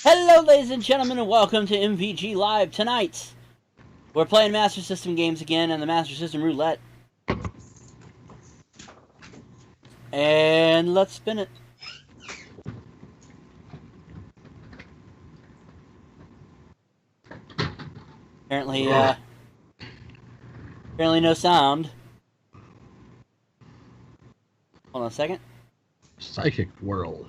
Hello, ladies and gentlemen, and welcome to MVGLive. Tonight, we're playing Master System games again on the Master System Roulette. And let's spin it. Apparently no sound. Hold on a second. Psychic world.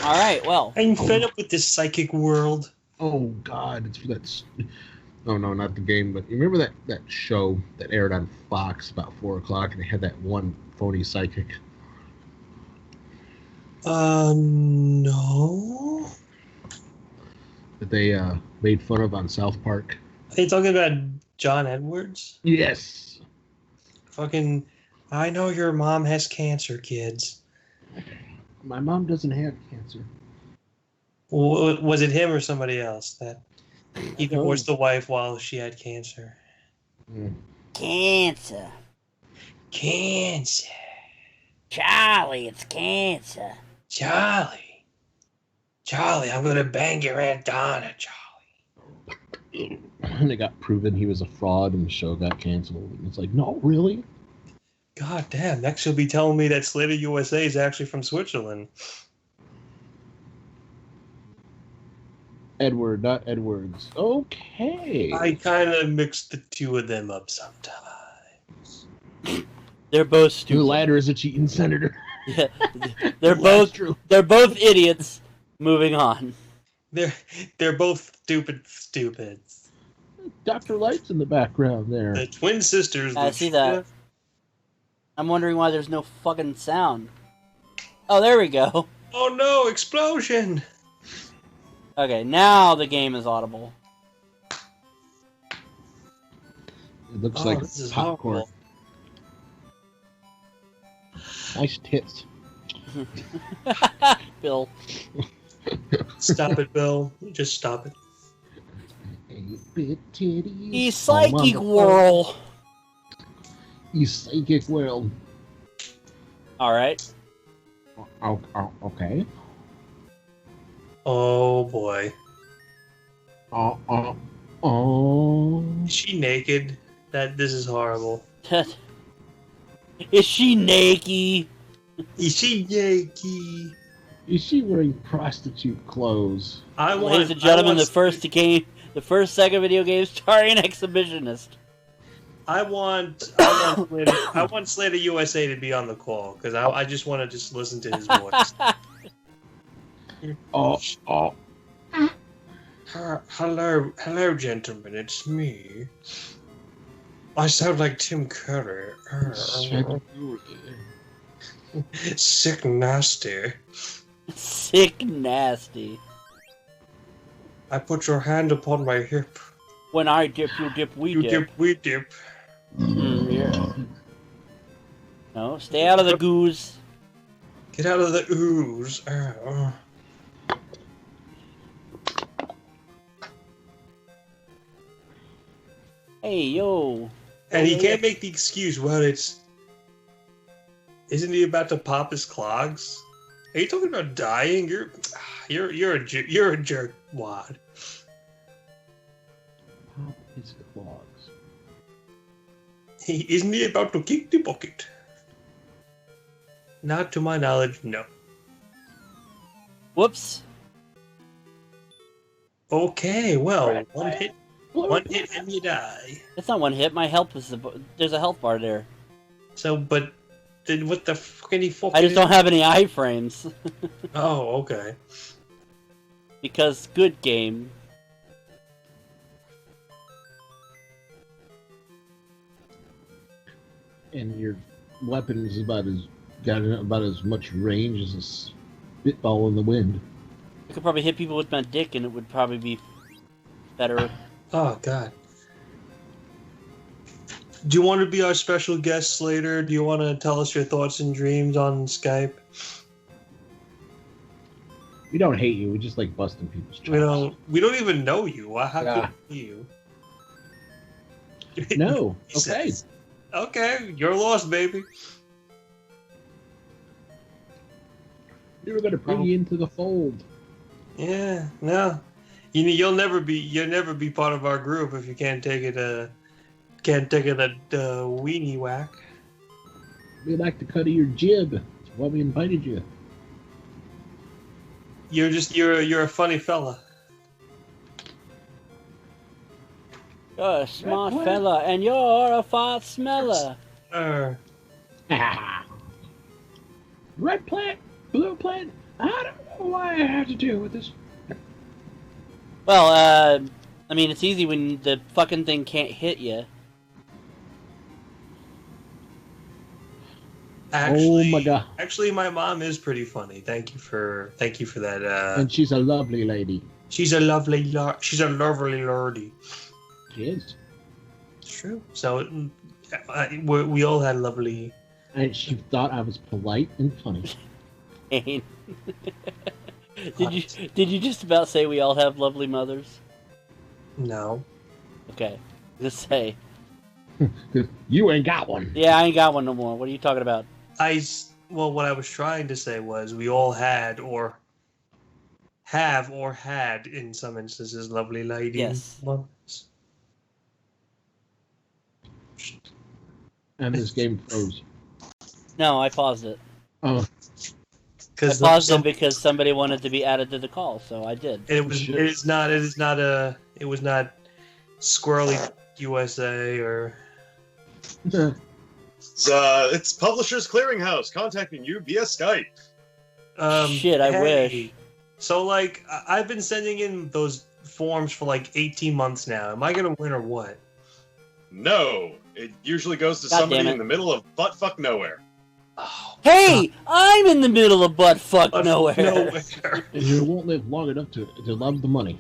Alright, well. I'm fed up with this psychic world. Oh God, it's for that. Oh no, not the game, but you remember that show that aired on Fox about 4 o'clock, and they had that one phony psychic. No. That they made fun of on South Park. Are you talking about John Edwards? Yes. Fucking, I know your mom has cancer, kids. My mom doesn't have cancer. Was it him or somebody else that he divorced the wife while she had cancer? Cancer. Cancer. Charlie, it's cancer. Charlie, I'm gonna bang your Aunt Donna, Charlie. And it got proven he was a fraud, and the show got canceled. And it's like, no, really? God damn! Next, you'll be telling me that Slater USA is actually from Switzerland. Edward, not Edwards. Okay. I kind of mixed the two of them up sometimes. They're both stupid. Your ladder is a cheating senator. Yeah, they're both idiots. Moving on. They're both stupids. Dr. Light's in the background there. The twin sisters. I see that. I'm wondering why there's no fucking sound. Oh, there we go. Oh no, explosion! Okay, now the game is audible. It looks like this is popcorn. horrible. Nice tits. Bill. Stop it, Bill. Just stop it. 8-bit titties. The psychic world. You psychic world. Alright. Okay. Oh boy. Oh. Is she naked? This is horrible. Is she naked? Is she naked? Is she wearing prostitute clothes? Ladies and gentlemen, the first second video game starring exhibitionist. I want Slater USA to be on the call because I just want to listen to his voice. Hello, gentlemen. It's me. I sound like Tim Curry. Sick nasty. Sick nasty. I put your hand upon my hip. When I dip, you dip, we You dip. dip, we dip. Yeah. No, stay out of the goose. Get out of the ooze. Hey, yo. And he can't make the excuse, well, isn't he about to pop his clogs? Are you talking about dying? You're a jerk wad. Pop his clogs. Isn't he about to kick the bucket? Not to my knowledge, no. Whoops. Okay, well, one hit and you die. That's not one hit. My health is there's a health bar there. So, but then what the fucking I just don't have any iframes. Oh, okay. Because good game. And your weapon is got about as much range as a spitball in the wind. I could probably hit people with my dick and it would probably be better. Oh, God. Do you want to be our special guest, Slater? Do you want to tell us your thoughts and dreams on Skype? We don't hate you. We just like busting people's chops. We don't even know you. How could we you? No. Okay. Okay, you're lost, baby. You're gonna bring you into the fold. Yeah, no. You'll never be part of our group if you can't take it a weenie whack. We like the cut of your jib. That's why we invited you. You're a funny fella. You're a smart fella, and you're a fart smeller. Red plant, blue plant. I don't know why I have to deal with this. Well, I mean, it's easy when the fucking thing can't hit you. Actually, oh my god! Actually, my mom is pretty funny. Thank you for that. And she's a lovely lady. She's a lovely lady. She is. It's true. So we all had lovely. And she thought I was polite and funny. Did you just about say we all have lovely mothers? No. Okay, just say. You ain't got one. Yeah, I ain't got one no more. What are you talking about? Well, what I was trying to say was we all had or have or had in some instances lovely lady Yes. mothers. And this game froze. No, I paused it. Oh. I paused it because somebody wanted to be added to the call, so I did. It was not Squirrely USA or. It's Publishers Clearinghouse contacting you via Skype. Shit, I wish. So, like, I've been sending in those forms for like 18 months now. Am I gonna win or what? No, it usually goes to God somebody in the middle of buttfuck nowhere. Oh, Hey, I'm in the middle of buttfuck nowhere. And you won't live long enough to love the money.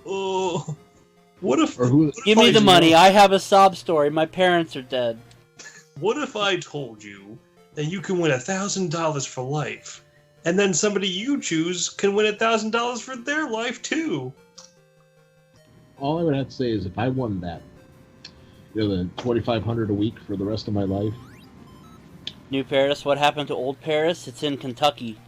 Oh, what if? Give me the money. I have a sob story. My parents are dead. What if I told you that you can win $1,000 for life, and then somebody you choose can win $1,000 for their life too? All I would have to say is if I won that, the $2,500 a week for the rest of my life. New Paris. What happened to Old Paris? It's in Kentucky.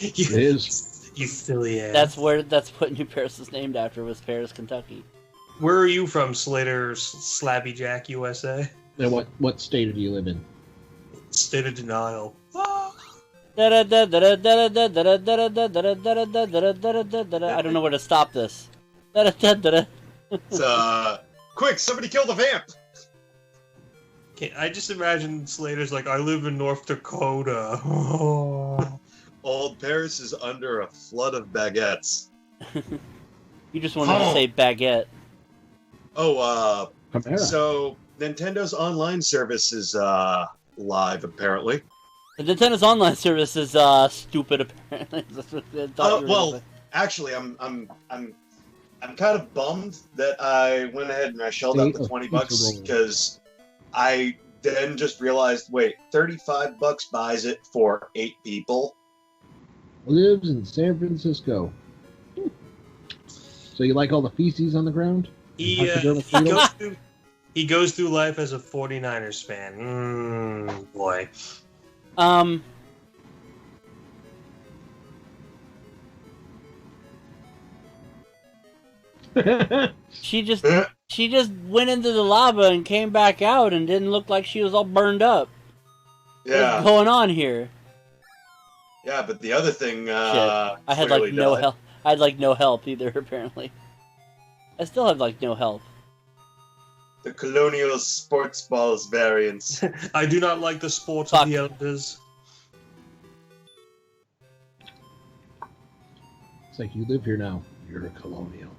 It is. You silly ass. That's what New Paris is named after. Was Paris, Kentucky. Where are you from, Slater Slabby Jack, USA? And what state do you live in? State of denial. I don't know where to stop this. Quick, somebody kill the vamp! I just imagine Slater's like, I live in North Dakota. Old Paris is under a flood of baguettes. You just wanted to say baguette. Oh, Chimera. so Nintendo's online service is live apparently. The Nintendo's online service is stupid. Apparently, that's what I thought you were gonna say. Actually, I'm kind of bummed that I went ahead and I shelled out the $20 because I then just realized, wait, $35 buys it for 8 people. Lives in San Francisco. So you like all the feces on the ground? He goes through life as a 49ers fan. Boy. She just went into the lava and came back out and didn't look like she was all burned up. Yeah. What's going on here? Yeah, but the other thing, I had like no help. I had like no help either. Apparently, I still have like no help. The Colonial Sports Balls variants. I do not like the sports of the elders. It's like you live here now. You're a colonial.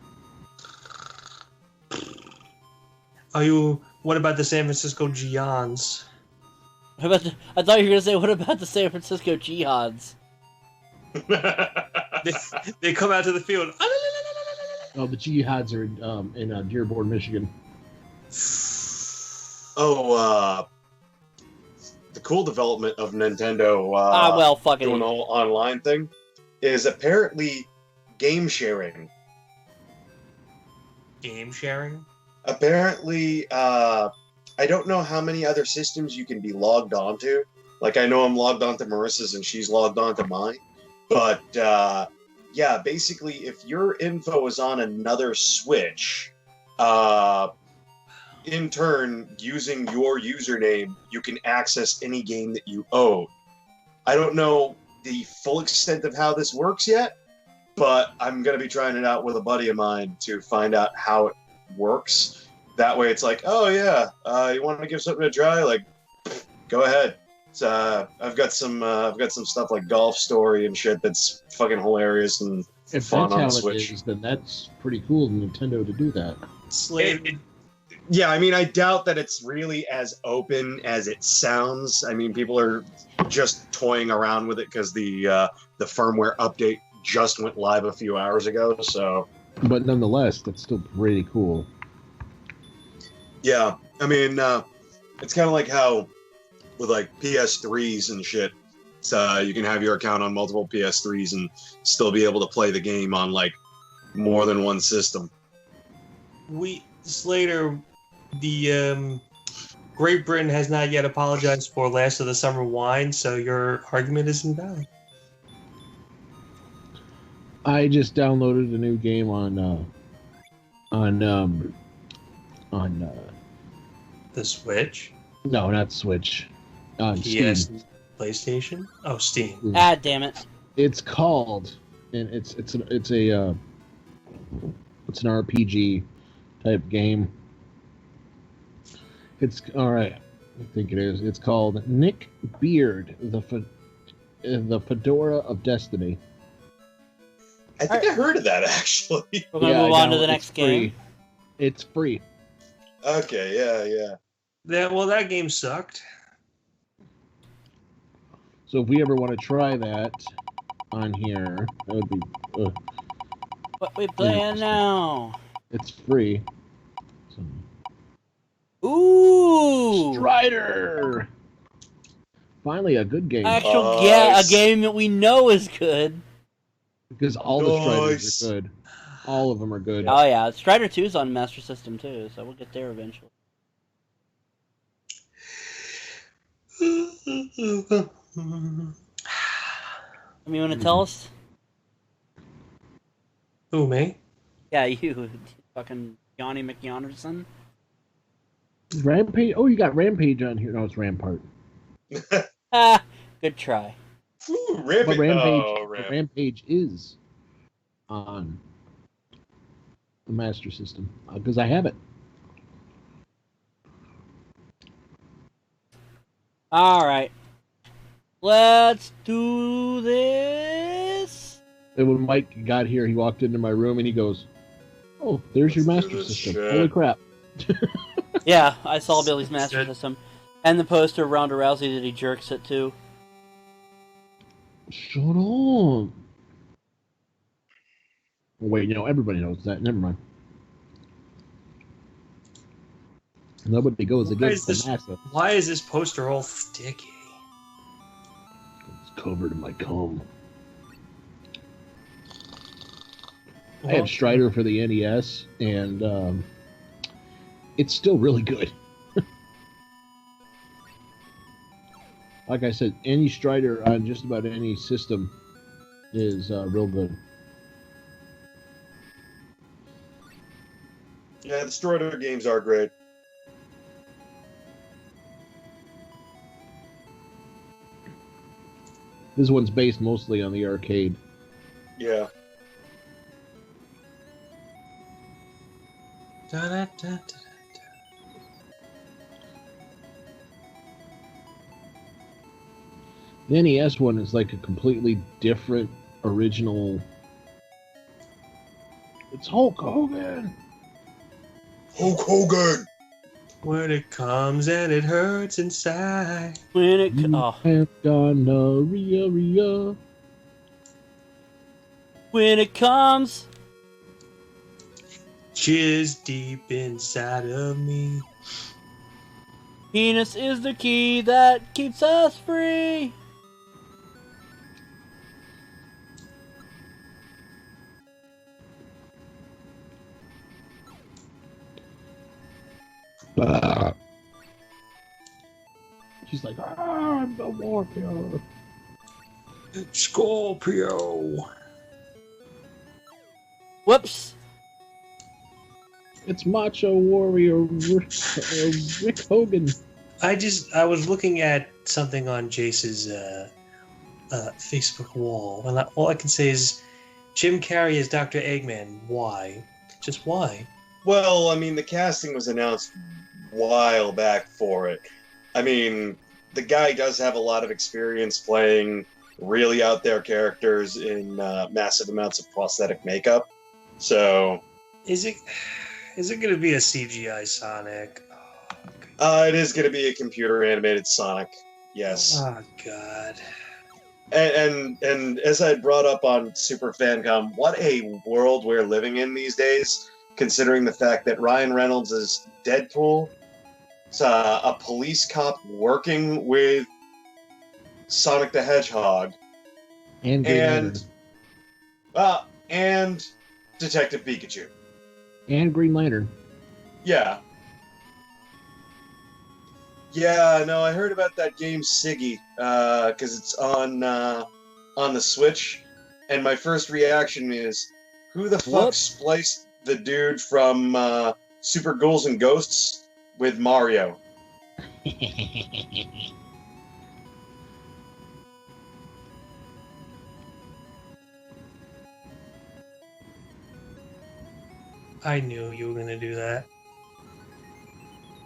What about the San Francisco Giants? I thought you were gonna say, what about the San Francisco Jihads? They come out to the field. Oh, the Jihads are in Dearborn, Michigan. Oh, the cool development of Nintendo doing the whole online thing is apparently game sharing. Game sharing? apparently, I don't know how many other systems you can be logged onto. Like, I know I'm logged onto Marissa's and she's logged onto mine. But, yeah, basically, if your info is on another Switch, in turn, using your username, you can access any game that you own. I don't know the full extent of how this works yet, but I'm going to be trying it out with a buddy of mine to find out how it works. That way it's like, oh yeah, you want to give something a try? Like, go ahead. I've got some stuff like Golf Story and shit that's fucking hilarious and If fun that's on how the Switch. it is, then that's pretty cool of Nintendo to do that. Yeah, I mean, I doubt that it's really as open as it sounds. I mean, people are just toying around with it because the firmware update just went live a few hours ago. So, But nonetheless, that's still pretty cool. yeah, I mean, it's kind of like how with like PS3s and shit, you can have your account on multiple PS3s and still be able to play the game on like more than one system. Slater, the Great Britain has not yet apologized for Last of the Summer Wine, so your argument is invalid. I just downloaded a new game on The Switch, no, not Switch, on Steam. PS, PlayStation. Oh, Steam. Ah, damn it. It's called, and it's an RPG type game. It's all right. I think it is. It's called Nick Beard, the Fedora of Destiny. I think I heard of that actually. We're going to move on to the next game. It's free. Okay, yeah. That game sucked. So if we ever want to try that on here, that would be. What we playing now? It's free. So. Ooh! Strider! Finally, a good game. Actual, yeah, a game that we know is good. Because all the Striders are good. All of them are good. Oh yeah, Strider 2 is on Master System too, so we'll get there eventually. You want to tell us? Who, me? Yeah, you. Fucking Yanni McYonnerson. Rampage? Oh, you got Rampage on here. No, it's Rampart. Ah, good try. Ooh, But Rampage. Rampage is on the Master System. Because I have it. Alright. Let's do this. And when Mike got here, he walked into my room and he goes, "Oh, there's your Let's do Master this System. shit." Holy crap." Yeah, I saw Billy's Master System. And the poster of Ronda Rousey that he jerks it to. Shut up. Oh, wait, everybody knows that. Never mind. Nobody goes against the NASA. Why is this poster all sticky? It's covered in my cum. I had Strider for the NES, and it's still really good. Like I said, any Strider on just about any system is real good. Yeah, the Strider games are great. This one's based mostly on the arcade. Yeah. The NES one is like a completely different original. It's Hulk Hogan. Hulk Hogan. When it comes and it hurts inside. When it... Oh. Ria. When it comes... Jizz deep inside of me. Penis is the key that keeps us free. She's like, I'm the warrior. Scorpio. Whoops. It's Macho Warrior Rick Hogan. I was looking at something on Jace's Facebook wall, and all I can say is Jim Carrey as Dr. Eggman. Why? Just why? Well, I mean, the casting was announced a while back for it. I mean, the guy does have a lot of experience playing really out there characters in massive amounts of prosthetic makeup. So, Is it going to be a CGI Sonic? it is going to be a computer animated Sonic. Yes. Oh God. And as I brought up on Super Fancom, what a world we're living in these days, considering the fact that Ryan Reynolds is Deadpool, a police cop working with Sonic the Hedgehog, And Green Lantern. and Detective Pikachu. And Green Lantern. Yeah. Yeah, no, I heard about that game Siggy, because it's on the Switch, and my first reaction is, who the fuck What? spliced the dude from Super Ghouls and Ghosts with Mario? I knew you were going to do that.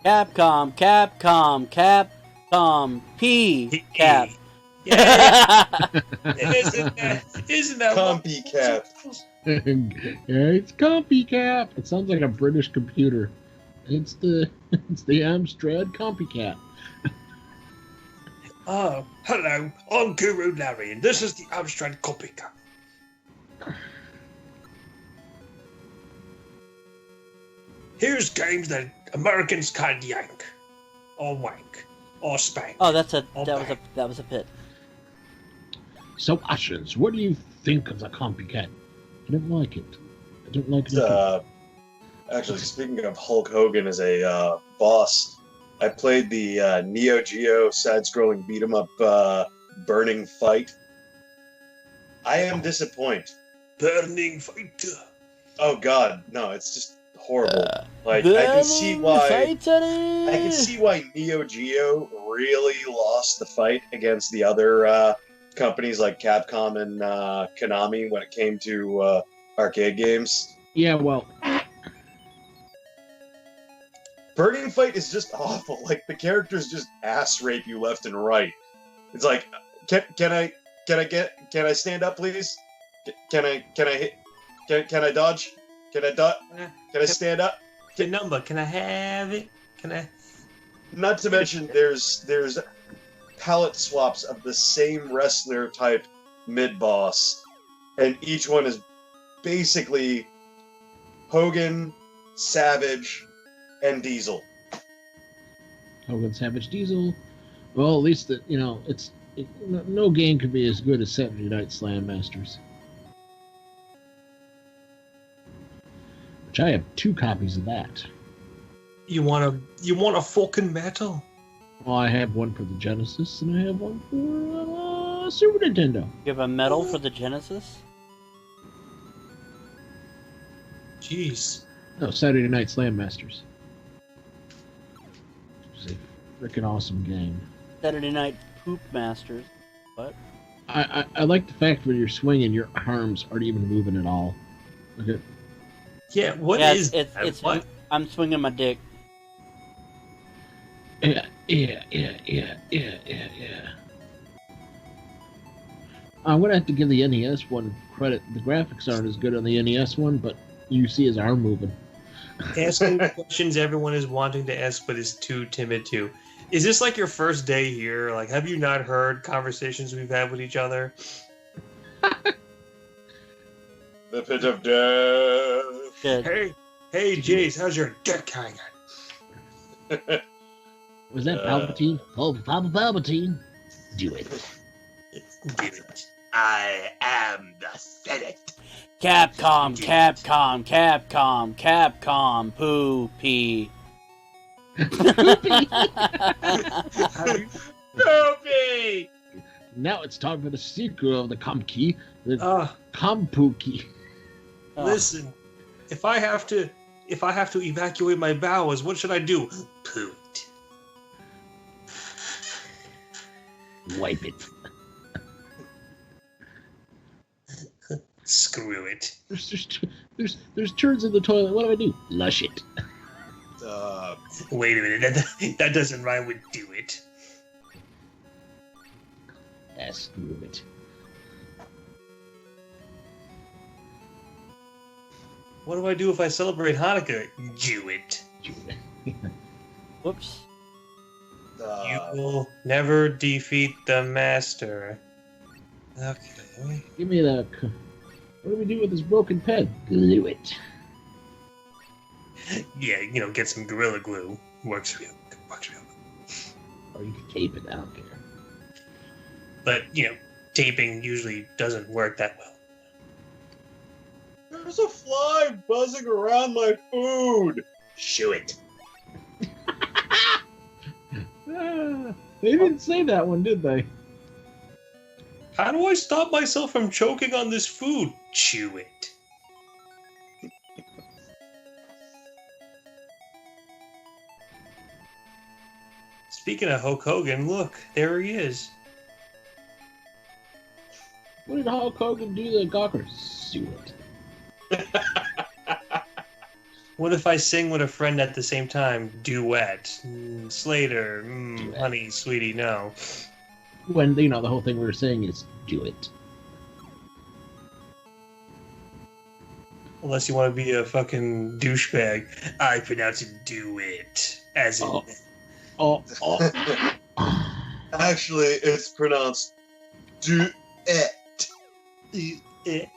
Capcom, P, Cap. Yeah. Isn't that Compy Cap. Yeah, it's CompuCap. It sounds like a British computer. It's the Amstrad CompuCap. Oh, hello, I'm Guru Larry, and this is the Amstrad Copycat. Here's games that Americans can't yank, or wank, or spank. Oh, that was a pit. So, Ashes, what do you think of the CompuCat? I don't like it. I don't like it. Actually, speaking of Hulk Hogan as a boss, I played the Neo Geo side-scrolling beat-em-up Burning Fight. I am disappointed. Burning Fight. Oh God, no! It's just horrible. Like I can see why Neo Geo really lost the fight against the other companies like Capcom and Konami when it came to arcade games. Yeah, well, Burning Fight is just awful. Like the characters just ass rape you left and right. It's like, can I stand up, please? Can I dodge? Can I dodge? Can I stand up? The number, can I have it? Can I? Not to mention, there's palette swaps of the same wrestler type mid boss, and each one is basically Hogan, Savage, and Diesel. Hogan, Savage, Diesel. Well, at least no game could be as good as Saturday Night Slam Masters. Which I have 2 copies of that. You want a fucking metal? Well, I have one for the Genesis, and I have one for Super Nintendo. You have a medal for the Genesis? Jeez. No, Saturday Night Slam Masters. It's a freaking awesome game. Saturday Night Poop Masters. What? I like the fact when you're swinging, your arms aren't even moving at all. Okay. Yeah, what Yeah, is it's what? I'm swinging my dick. Yeah. I'm gonna have to give the NES one credit. The graphics aren't as good on the NES one, but you see his arm moving. Asking questions everyone is wanting to ask but is too timid to. Is this like your first day here? Like, have you not heard conversations we've had with each other? The pit of death. Good. Hey, Jace, how's your dick hanging? Was that Palpatine? Oh, Palpatine. Do it. Do it. I am the Senate. Capcom, Poopy. Poopy! Now it's time for the sequel of the Kamki, the Kampuki. Listen, if I have to evacuate my bowels, what should I do? Poot. Wipe it. Screw it. There's turds in the toilet. What do I do? Flush it. Wait a minute. That doesn't rhyme with do it. Screw it. What do I do if I celebrate Hanukkah? Do it. Whoops. You will never defeat the master. Okay. Give me the. What do we do with this broken pen? Glue it. Yeah, get some Gorilla Glue. Works real good. Or you can tape it. I don't care. But, taping usually doesn't work that well. There's a fly buzzing around my food. Shoo it. They didn't say that one, did they? How do I stop myself from choking on this food? Chew it. Speaking of Hulk Hogan, look, there he is. What did Hulk Hogan do to the Gawker? Sue it. What if I sing with a friend at the same time? Duet. Slater. Honey, sweetie, no. When, the whole thing we were saying is, do it. Unless you want to be a fucking douchebag. I pronounce it do it. As in... Actually, it's pronounced do it. It.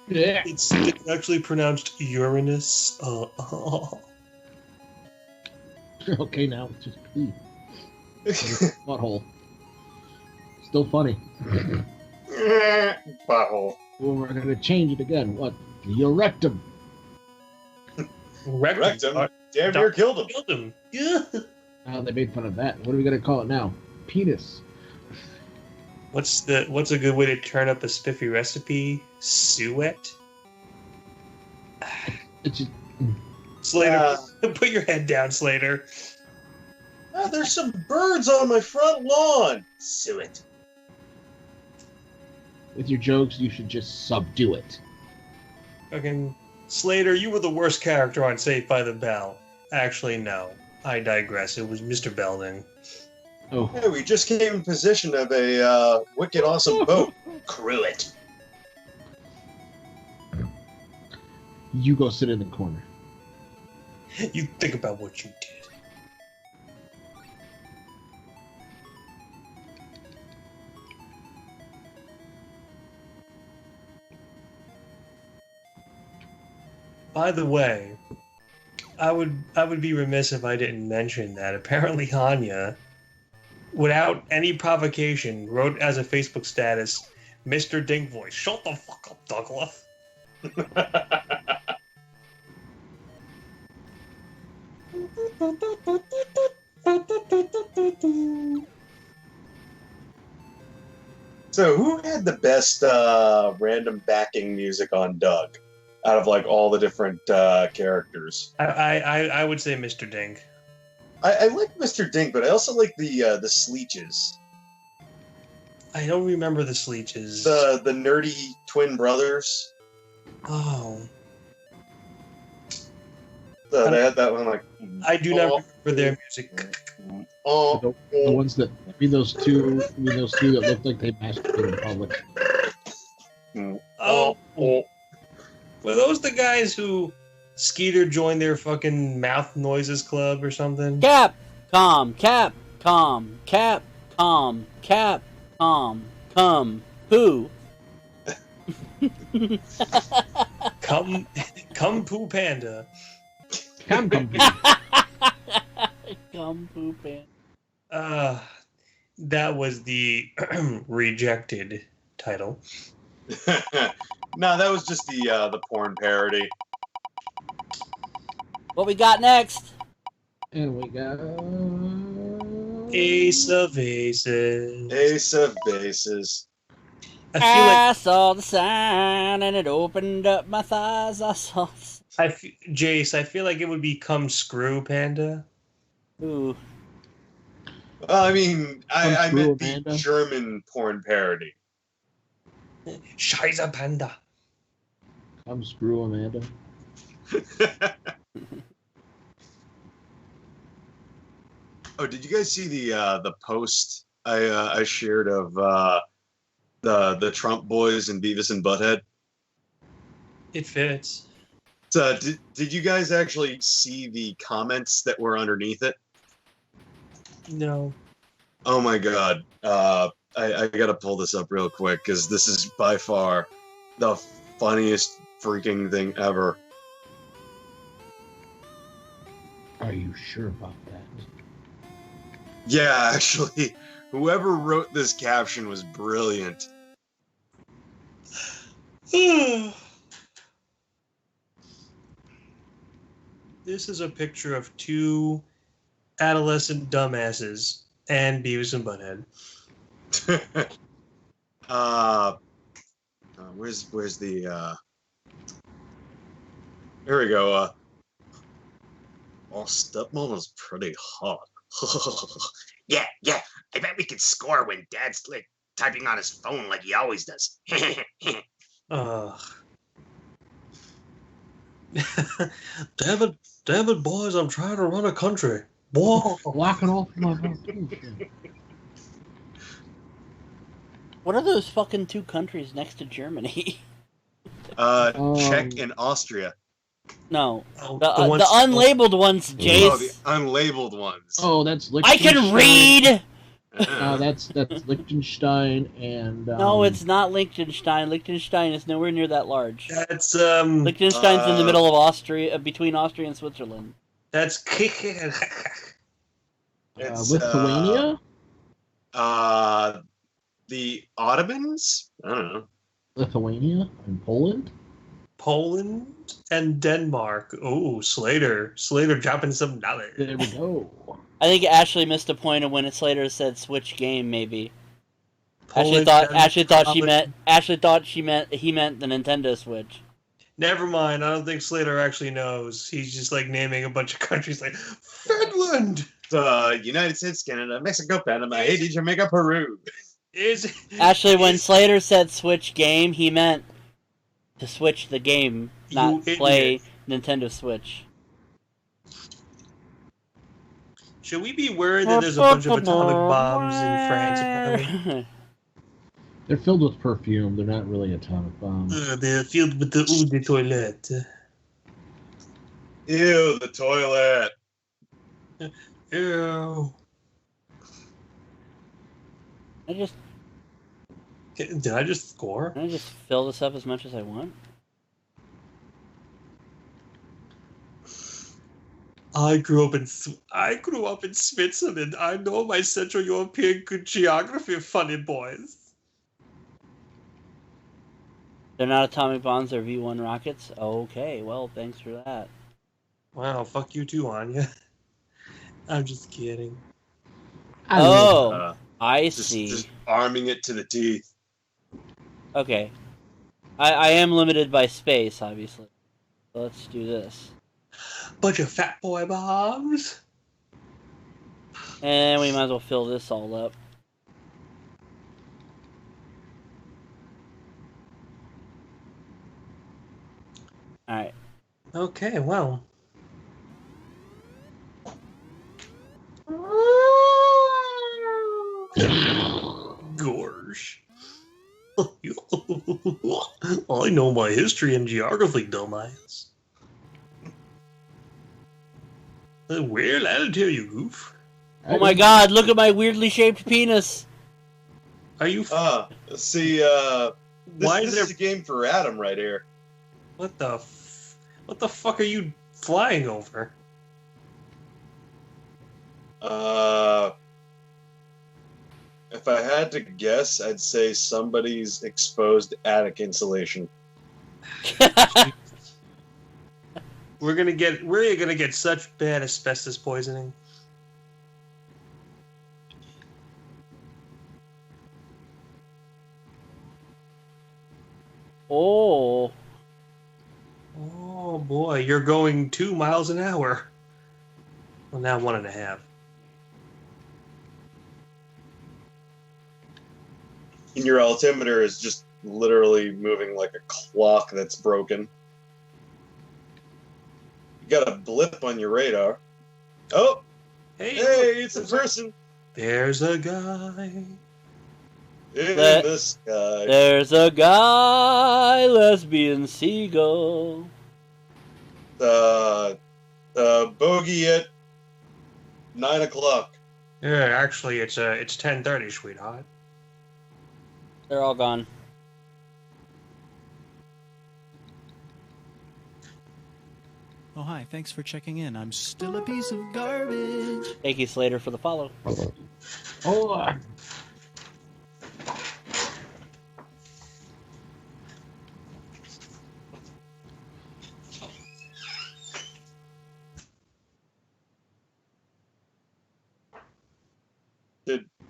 Yeah. It's actually pronounced Uranus. Okay, now it's just pee. Butthole. Still funny. Butthole. Well, we're gonna change it again. What? Your rectum. Rectum? Damn near killed him. Killed him. Yeah. Oh, they made fun of that. What are we gonna call it now? Penis. What's a good way to turn up a spiffy recipe? Suet? It's just, Slater, put your head down, Slater. There's some birds on my front lawn. Suet. with your jokes, you should just subdue it. Fucking Slater, you were the worst character on Saved by the Bell. Actually, no. I digress. It was Mr. Belding. Oh. Hey, we just came in position of a wicked awesome boat. Crew it. You go sit in the corner. You think about what you did. By the way, I would be remiss if I didn't mention that apparently Hanya, without any provocation, wrote as a Facebook status, Mr. Dink Voice, shut the fuck up, Douglas. So, who had the best random backing music on Doug? Out of like all the different characters, I would say Mr. Dink. I like Mr. Dink, but I also like the Sleeches. I don't remember the Sleeches. The nerdy twin brothers. Oh. They had that one like. I do not remember their music. The ones that those two that looked like they masturbated in public. Oh. Were those the guys who Skeeter joined their fucking mouth noises club or something? Cap, calm, cap, calm, cap, calm, cap, calm, come, who? Come Poo Panda. Come. Come poo panda. That was the rejected title. No, that was just the porn parody. What we got next? And we got Ace of Aces. Ace of Bases. I feel like I saw the sign and it opened up my thighs. I saw. Jace. I feel like it would become Screw Panda. Ooh. Well, I mean, I Screw meant the Amanda. German porn parody. Scheiße Panda. I'm Screw Amanda. Oh, did you guys see the post I shared of the Trump boys and Beavis and Butthead? It fits. So, did you guys actually see the comments that were underneath it? No. Oh my god. I gotta pull this up real quick because this is by far the funniest freaking thing ever. Are you sure about that? Yeah, actually, whoever wrote this caption was brilliant. This is a picture of two adolescent dumbasses and Beavis and Butthead. Where's the here we go. Oh, stepmom is pretty hot. Yeah, I bet we could score when Dad's like typing on his phone like he always does. Ugh. Damn it, boys, I'm trying to run a country. Whoa. Locking off my phone. What are those fucking two countries next to Germany? Czech and Austria. No. Oh, The ones- unlabeled ones, Oh, Jace. the unlabeled ones. Oh, that's I can read! That's Liechtenstein and No, it's not Liechtenstein. Liechtenstein is nowhere near that large. That's Liechtenstein's in the middle of Austria, between Austria and Switzerland. that's It's, Lithuania. The Ottomans? I don't know. Lithuania and Poland. Poland and Denmark. Oh, Slater dropping some knowledge. There we go. I think Ashley missed a point of when Slater said switch game, maybe. Poland, Ashley thought he Denmark. meant the Nintendo Switch. Never mind. I don't think Slater actually knows. He's just like naming a bunch of countries like Finland. United States, Canada, Mexico, Panama, Haiti, Jamaica, Peru. Is Actually, when is- Slater said switch game, he meant to switch the game, not You play idiot. Nintendo Switch. Should we be worried that there's a bunch of atomic bombs in France? Apparently? They're filled with perfume. They're not really atomic bombs. They're filled with the eau de toilette. Ew, the toilet. Ew. Did I just score? Can I just fill this up as much as I want? I grew up in Switzerland. I know my Central European geography, funny boys. They're not atomic bombs, they're V1 rockets? Okay, well, thanks for that. Wow, fuck you too, Anya. I'm just kidding. Oh, I see. Just arming it to the teeth. Okay. I am limited by space, obviously. So let's do this. Bunch of fat boy bombs. And we might as well fill this all up. Alright. Okay, well. Gorge. I know my history and geography, dumbass. Well, I'll tell you, goof. Oh my god, look at my weirdly shaped penis! Are you? See, Why this is there? is a game for Adam right here. What the fuck are you flying over? If I had to guess, I'd say somebody's exposed attic insulation. We're gonna get such bad asbestos poisoning. Oh. Oh boy, you're going 2 miles an hour. Well, now 1.5. And your altimeter is just literally moving like a clock that's broken. You got a blip on your radar. Oh, Hey, hey, it's a person There's a guy. in Let- the sky. There's a guy, lesbian seagull. Bogey at 9 o'clock. Yeah, actually, it's 10:30, sweetheart. They're all gone. Oh, hi. Thanks for checking in. I'm still a piece of garbage. Thank you, Slater, for the follow. Oh,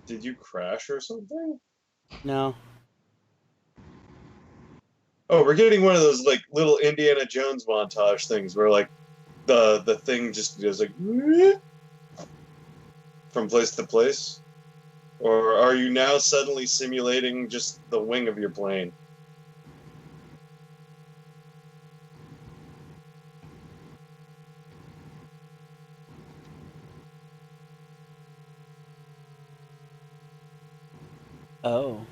Did you crash or something? No. Oh, we're getting one of those like little Indiana Jones montage things where like the thing just goes like from place to place. Or are you now suddenly simulating just the wing of your plane? Oh.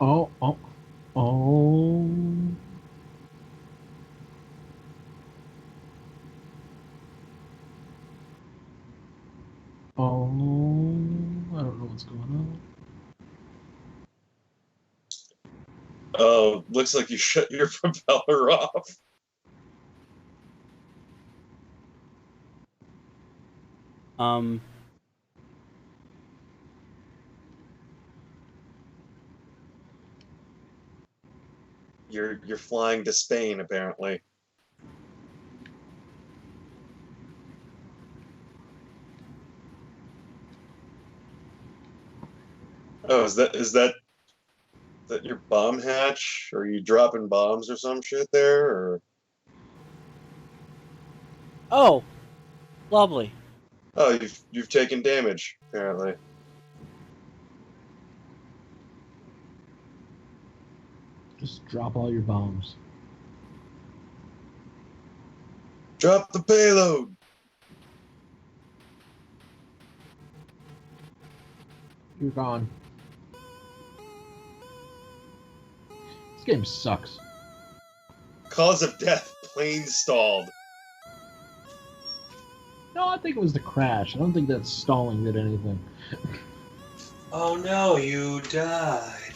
oh, oh, oh. Oh, I don't know what's going on. Oh, looks like you shut your propeller off. You're flying to Spain apparently. Oh, is that your bomb hatch? Are you dropping bombs or some shit there? Or Oh. Lovely. oh, you've taken damage apparently. Just drop all your bombs. Drop the payload. You're gone. This game sucks. Cause of death: plane stalled. No, I think it was the crash. I don't think that stalling did anything. Oh no, you died.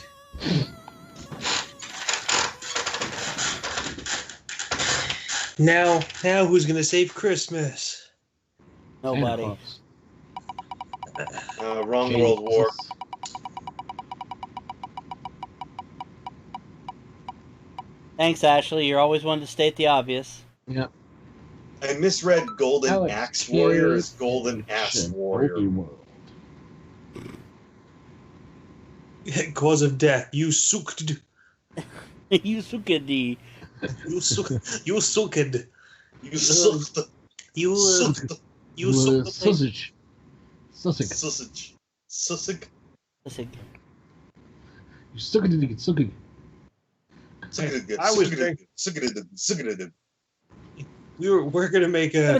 Now who's gonna save Christmas? Nobody. Santa Claus. Wrong World War. Jesus. Thanks, Ashley. You're always one to state the obvious. Yep. I misread Golden Alex Axe Warrior as Kidd Golden Ass and Warrior. Bogey World. Cause of death, you sucked. You suckedy. You sucked. You sucked. You sucked. You Sucked. you sucked. Sausage. Sausage. Sausage. Sausage. Listen, You suck it, you suck it. I was thinking we're gonna make a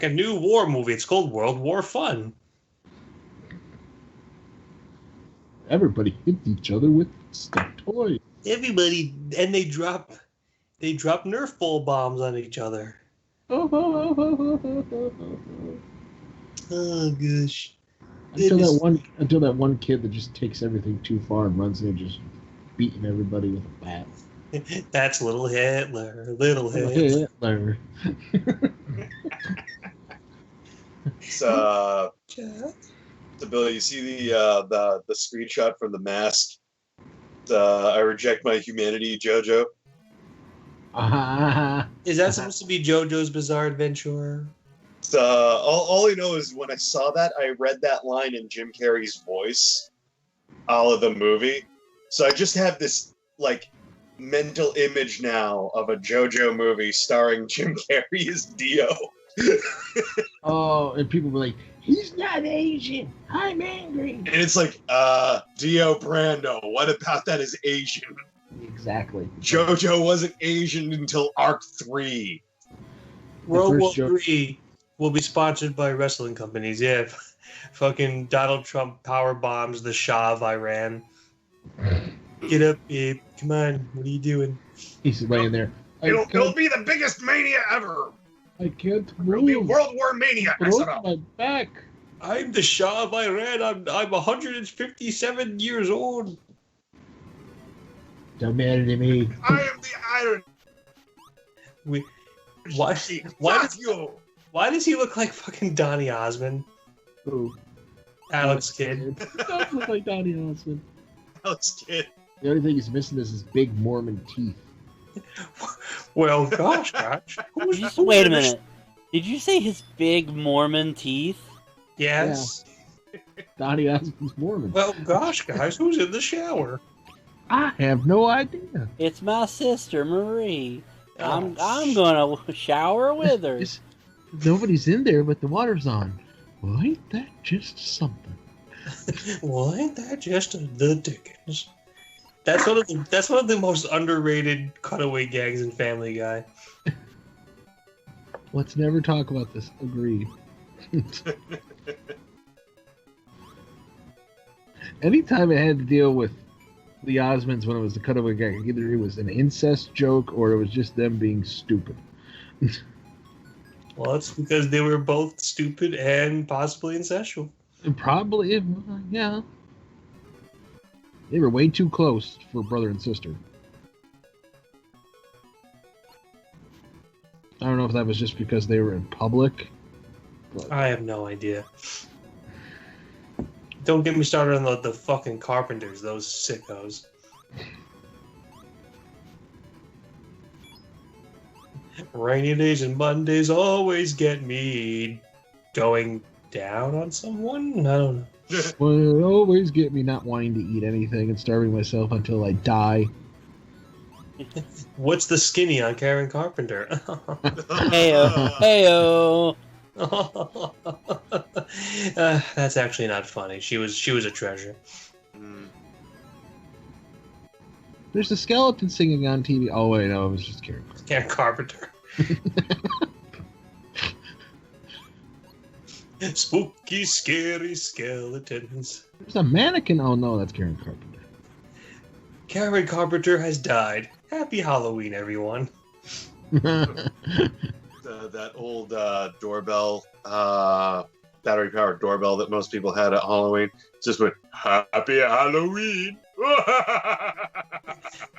new war movie. It's called World War Fun. Everybody hit each other with stuffed toys. Everybody, and they drop Nerf ball bombs on each other. Oh gosh! Until that one kid that just takes everything too far and runs in and just beating everybody with a bat. That's little Hitler. Little Hitler. Hitler. So, Bill, you see the screenshot from The Mask? I reject my humanity, JoJo. Is that supposed to be JoJo's Bizarre Adventure? All I know is when I saw that, I read that line in Jim Carrey's voice, all of the movie. So I just have this like mental image now of a JoJo movie starring Jim Carrey as Dio. Oh, and people were like, "He's not Asian. I'm angry." And it's like, Dio Brando. What about that is Asian? Exactly. JoJo wasn't Asian until Arc 3. World War III will be sponsored by wrestling companies. Yeah, fucking Donald Trump power bombs the Shah of Iran. Get up, babe. Come on. What are you doing? He's laying there. It'll be the biggest mania ever. I can't It'll be move. World War Mania. Broke my back. I'm the Shah of Iran. I'm 157 years old. Don't matter to me. I am the Iron. Why does he look like fucking Donny Osmond? Ooh. Alex Kidd. He does look like Donny Osmond. Alex Kidd. The only thing he's missing is his big Mormon teeth. Well, gosh. Wait a minute. Did you say his big Mormon teeth? Yes. Donny Osmond's Mormon. Well, gosh, guys, who's in the shower? I have no idea. It's my sister Marie. I'm gonna shower with her. Nobody's in there, but the water's on. Well, ain't that just something? Well, ain't that just the Dickens? That's one of the most underrated cutaway gags in Family Guy. Let's never talk about this. Agreed. Anytime I had to deal with the Osmonds when it was the cutaway gag, either it was an incest joke or it was just them being stupid. Well, it's because they were both stupid and possibly incestual. And probably, yeah. They were way too close for brother and sister. I don't know if that was just because they were in public. But... I have no idea. Don't get me started on the fucking Carpenters, those sickos. Rainy days and Mondays always get me going down on someone? I don't know. Well, it always get me not wanting to eat anything and starving myself until I die. What's the skinny on Karen Carpenter? Heyo. That's actually not funny. She was a treasure. There's a skeleton singing on TV. Oh wait, no, it was just Karen Carpenter. Karen Carpenter. Spooky, scary skeletons. There's a mannequin. Oh no, that's Karen Carpenter. Karen Carpenter has died. Happy Halloween, everyone. That old doorbell, battery-powered doorbell that most people had at Halloween just went, "Happy Halloween!"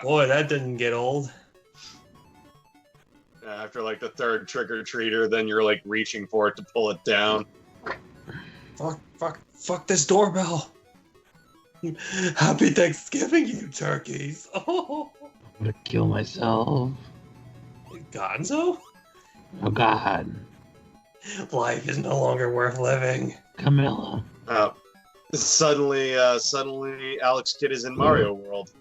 Boy, that didn't get old. After like the third trick-or-treater, then you're like reaching for it to pull it down. Fuck this doorbell. Happy Thanksgiving, you turkeys. Oh. I'm gonna kill myself. Gonzo? Oh God. Life is no longer worth living. Camilla. Suddenly Alex Kidd is in Mario World.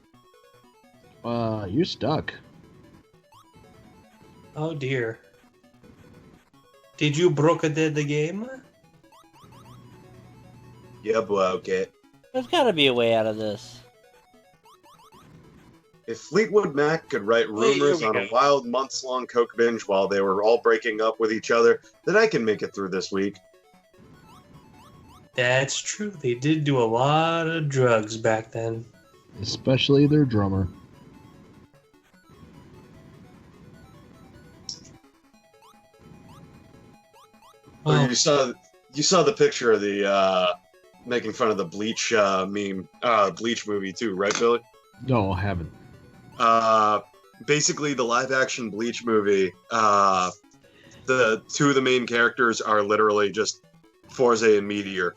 You're stuck. Oh dear. Did you broke the game? Yeah, broke it. There's gotta be a way out of this. If Fleetwood Mac could write rumors on a wild months-long coke binge while they were all breaking up with each other, then I can make it through this week. That's true. They did do a lot of drugs back then. Especially their drummer. Oh, you saw the picture of the making fun of the Bleach meme, Bleach movie too, right, Billy? No, I haven't. Basically, the live-action Bleach movie, the two of the main characters are literally just Forze and Meteor.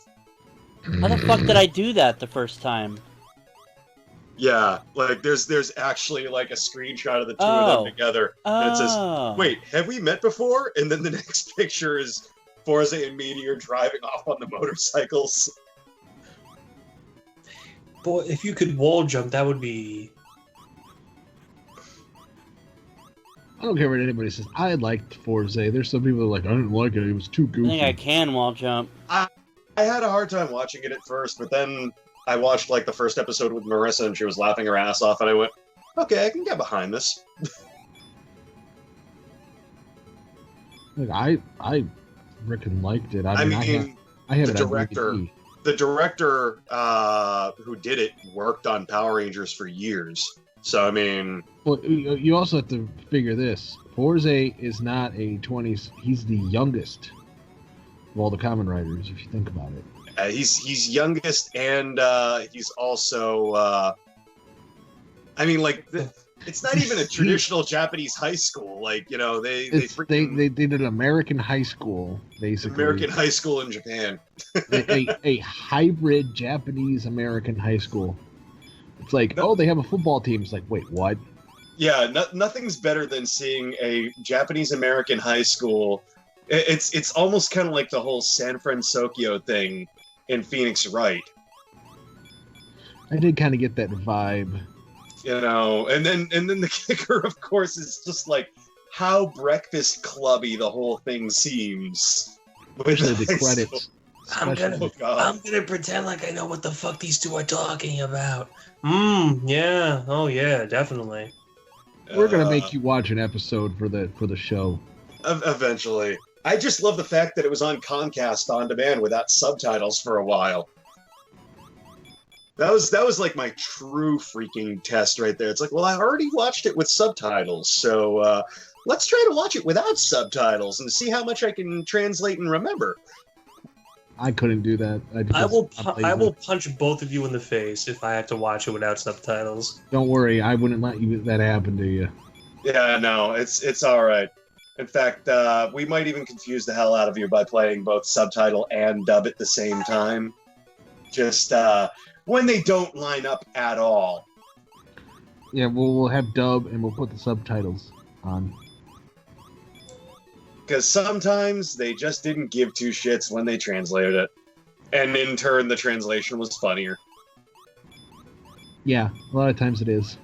How the fuck did I do that the first time? Yeah, like there's actually like a screenshot of the two of them together. And it says, "Wait, have we met before?" And then the next picture is Forza and Meteor driving off on the motorcycles. Boy, if you could wall jump, that would be. I don't care what anybody says. I liked Forza. There's some people that are like, I didn't like it. It was too goofy. I think I can wall jump. I had a hard time watching it at first, but then I watched like the first episode with Marissa, and she was laughing her ass off, and I went, "Okay, I can get behind this." Like I freaking liked it. I mean, I have the it on director. DVD. The director who did it worked on Power Rangers for years. So, I mean... Well, you also have to figure this. Forza is not a 20s... He's the youngest of all the Kamen Riders, if you think about it. He's youngest, and he's also... I mean, like... It's not even a traditional Japanese high school. Like, you know, they did an American high school, basically. American high school in Japan. a hybrid Japanese-American high school. It's like, oh, they have a football team. It's like, wait, what? Yeah, nothing's better than seeing a Japanese-American high school. It's almost kind of like the whole San Francisco thing in Phoenix Wright. I did kind of get that vibe. You know, and then the kicker, of course, is just like how Breakfast Clubby the whole thing seems. With the credits. I'm gonna pretend like I know what the fuck these two are talking about. Yeah. Oh yeah, definitely. We're gonna make you watch an episode for the show. Eventually. I just love the fact that it was on Comcast on demand without subtitles for a while. That was like my true freaking test right there. It's like, well, I already watched it with subtitles, so let's try to watch it without subtitles and see how much I can translate and remember. I couldn't do that. I will punch both of you in the face if I have to watch it without subtitles. Don't worry, I wouldn't let that happen to you. Yeah, no, it's all right. In fact, we might even confuse the hell out of you by playing both subtitle and dub at the same time. Just when they don't line up at all. Yeah, we'll have dub and we'll put the subtitles on. Because sometimes they just didn't give two shits when they translated it. And in turn, the translation was funnier. Yeah, a lot of times it is.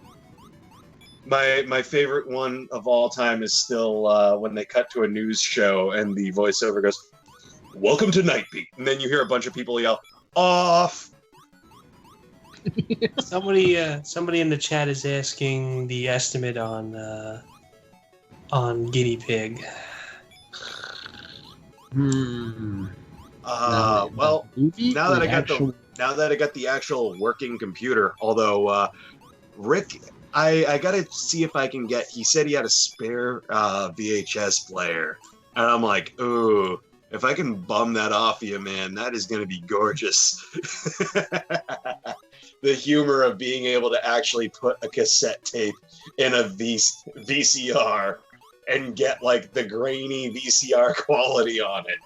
My favorite one of all time is still when they cut to a news show and the voiceover goes, "Welcome to Night Beat." And then you hear a bunch of people yell, "Off!" Somebody in the chat is asking the estimate on Guinea Pig. Well, now that I got the actual working computer, although Rick, I gotta see if I can get. He said he had a spare VHS player, and I'm like, ooh, if I can bum that off you, man, that is gonna be gorgeous. The humor of being able to actually put a cassette tape in a VCR and get like the grainy VCR quality on it.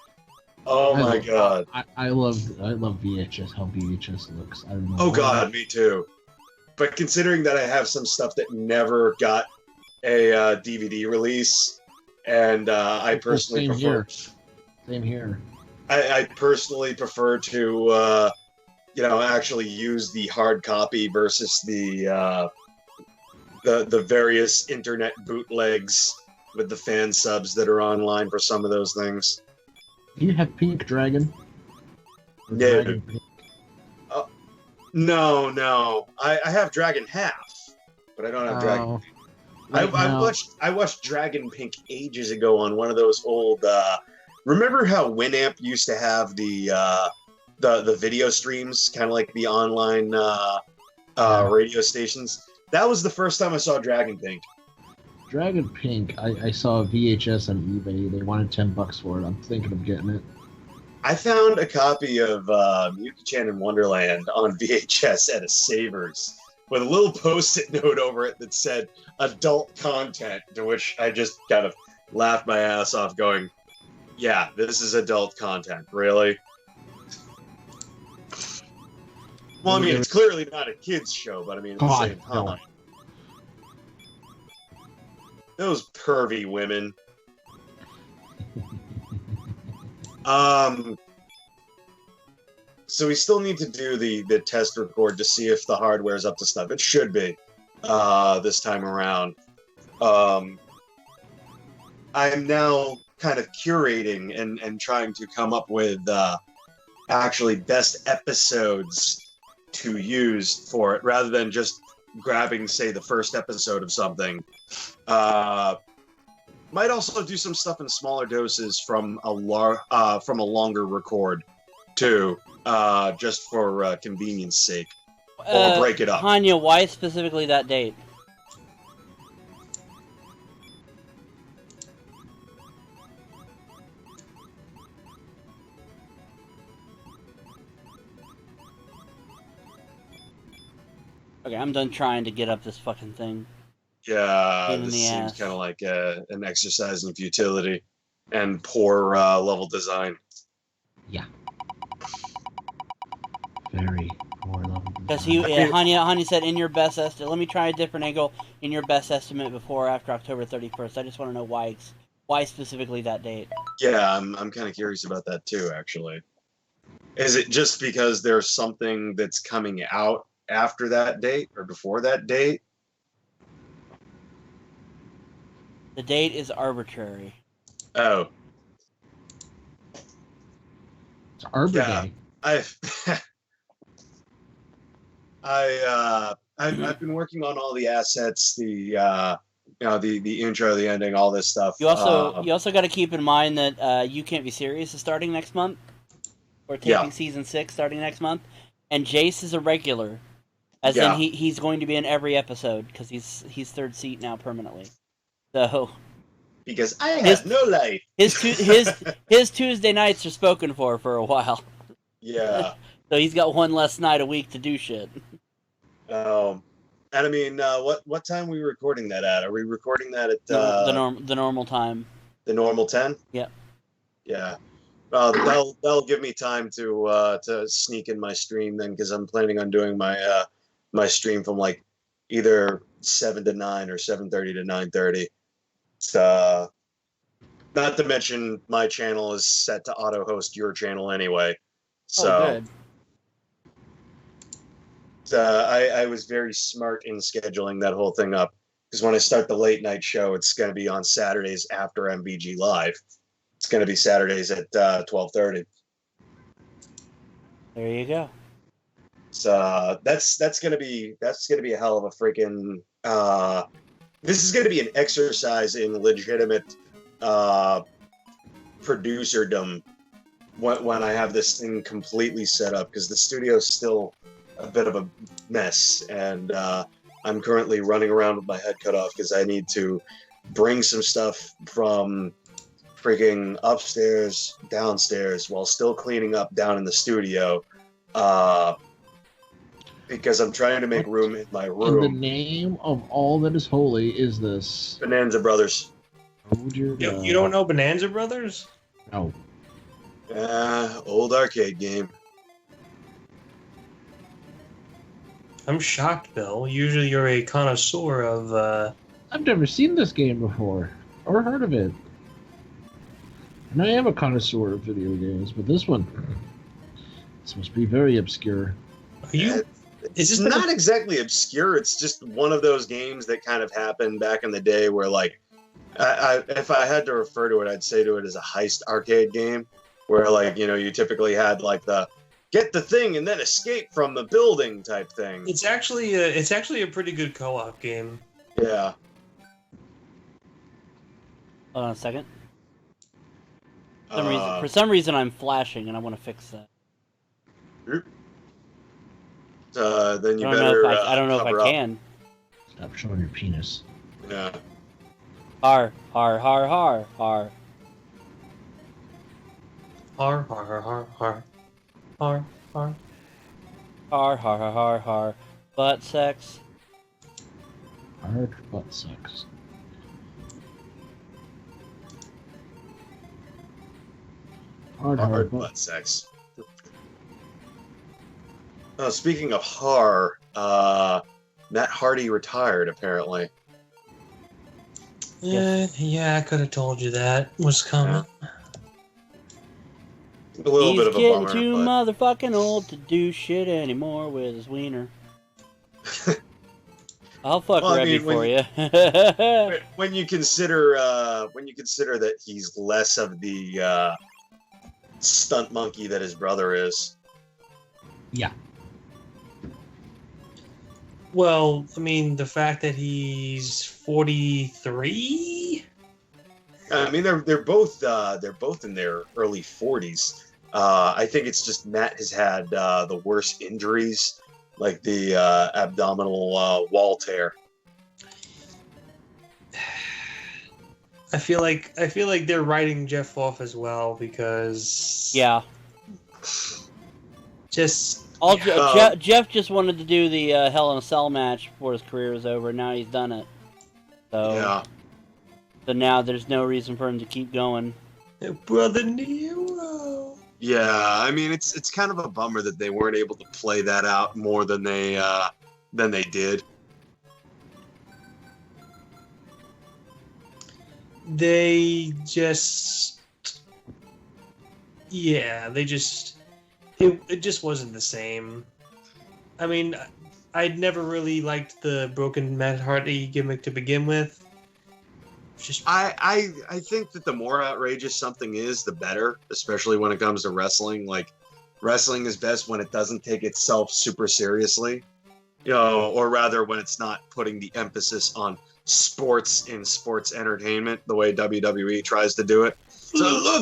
Oh my god! I love VHS. How VHS looks. I don't know. Oh god, me too. But considering that I have some stuff that never got a DVD release, and I personally prefer. Same here. I personally prefer to, actually use the hard copy versus the various internet bootlegs with the fan subs that are online for some of those things. Do you have Pink Dragon? No. Dragon Pink? No. I have Dragon Half, but I don't have Dragon Pink. I watched Dragon Pink ages ago on one of those old. Remember how Winamp used to have the video streams, kind of like the online radio stations? That was the first time I saw Dragon Pink. Dragon Pink, I saw a VHS on eBay. They wanted $10 for it. I'm thinking of getting it. I found a copy of Yuki-chan in Wonderland on VHS at a Savers with a little post-it note over it that said adult content, to which I just kind of laughed my ass off going, yeah, this is adult content, really? Well, I mean, it's clearly not a kids show, but I mean, at the same time, those pervy women. So we still need to do the test record to see if the hardware's up to stuff. It should be this time around. I am now kind of curating and trying to come up with actually best episodes to use for it, rather than just grabbing, say, the first episode of something. Might also do some stuff in smaller doses from a longer record too, just for convenience sake, or break it up. Hanya, why specifically that date? Okay, I'm done trying to get up this fucking thing. Yeah, this seems kind of like an exercise in futility and poor level design. Yeah. Very poor level design. Because Hanya said, in your best estimate, let me try a different angle, in your best estimate before or after October 31st. I just want to know why specifically that date. Yeah, I'm kind of curious about that too, actually. Is it just because there's something that's coming out after that date or before that date? The date is arbitrary. Oh. It's Arbor Day. I've been working on all the assets, the intro, the ending, all this stuff. You also got to keep in mind that You Can't Be Serious is starting next month. We're taping season 6 starting next month, and Jace is a regular, as in he's going to be in every episode because he's third seat now permanently. So. Because I have no life. His Tuesday nights are spoken for a while. Yeah. So he's got one less night a week to do shit. And I mean, what time are we recording that at? Are we recording that at the normal time? The normal 10? Yep. Yeah. That'll give me time to sneak in my stream then, because I'm planning on doing my my stream from like either 7 to 9 or 7:30 to 9:30. So, not to mention my channel is set to auto host your channel anyway. So, I was very smart in scheduling that whole thing up, because when I start the late night show, it's going to be on Saturdays after MVGLive. It's going to be Saturdays at 12:30. There you go. So that's going to be a hell of a freaking. This is going to be an exercise in legitimate producerdom when I have this thing completely set up, because the studio's still a bit of a mess, and I'm currently running around with my head cut off because I need to bring some stuff from freaking upstairs, downstairs, while still cleaning up down in the studio, because I'm trying to make room in my room. In the name of all that is holy is this? Bonanza Brothers. You don't know Bonanza Brothers? No. Old arcade game. I'm shocked, Bill. Usually you're a connoisseur of... I've never seen this game before, or heard of it. And I am a connoisseur of video games, but this must be very obscure. It's not exactly obscure. It's just one of those games that kind of happened back in the day where, like, if I had to refer to it, I'd say to it as a heist arcade game, where, like, you typically had, like, the get the thing and then escape from the building type thing. It's actually a pretty good co-op game. Yeah. Hold on a second. For some reason, I'm flashing, and I want to fix that. Then you better. I don't know if I can. Stop showing your penis. Yeah. Har har har har har. Har har har har har. Har har. Har har har har har. Butt sex. Hard butt sex. Hard butt sex. Speaking of Har, Matt Hardy retired apparently. Yeah, I could have told you that was coming. A little bit of a bummer. He's getting too motherfucking old to do shit anymore with his wiener. I'll fuck Rebby for you. When you consider that he's less of the stunt monkey that his brother is. Yeah. Well, I mean, the fact that he's 43. I mean, they're both in their early 40s. I think it's just Matt has had the worst injuries, like the abdominal wall tear. I feel like they're writing Jeff off as well because Jeff just wanted to do the Hell in a Cell match before his career was over. Now he's done it. So now there's no reason for him to keep going. Brother Nero. Yeah, I mean it's kind of a bummer that they weren't able to play that out more than they did. They just it just wasn't the same. I mean, I'd never really liked the broken Matt Hardy gimmick to begin with. I think that the more outrageous something is, the better, especially when it comes to wrestling. Like, wrestling is best when it doesn't take itself super seriously, or rather when it's not putting the emphasis on sports in sports entertainment the way WWE tries to do it. So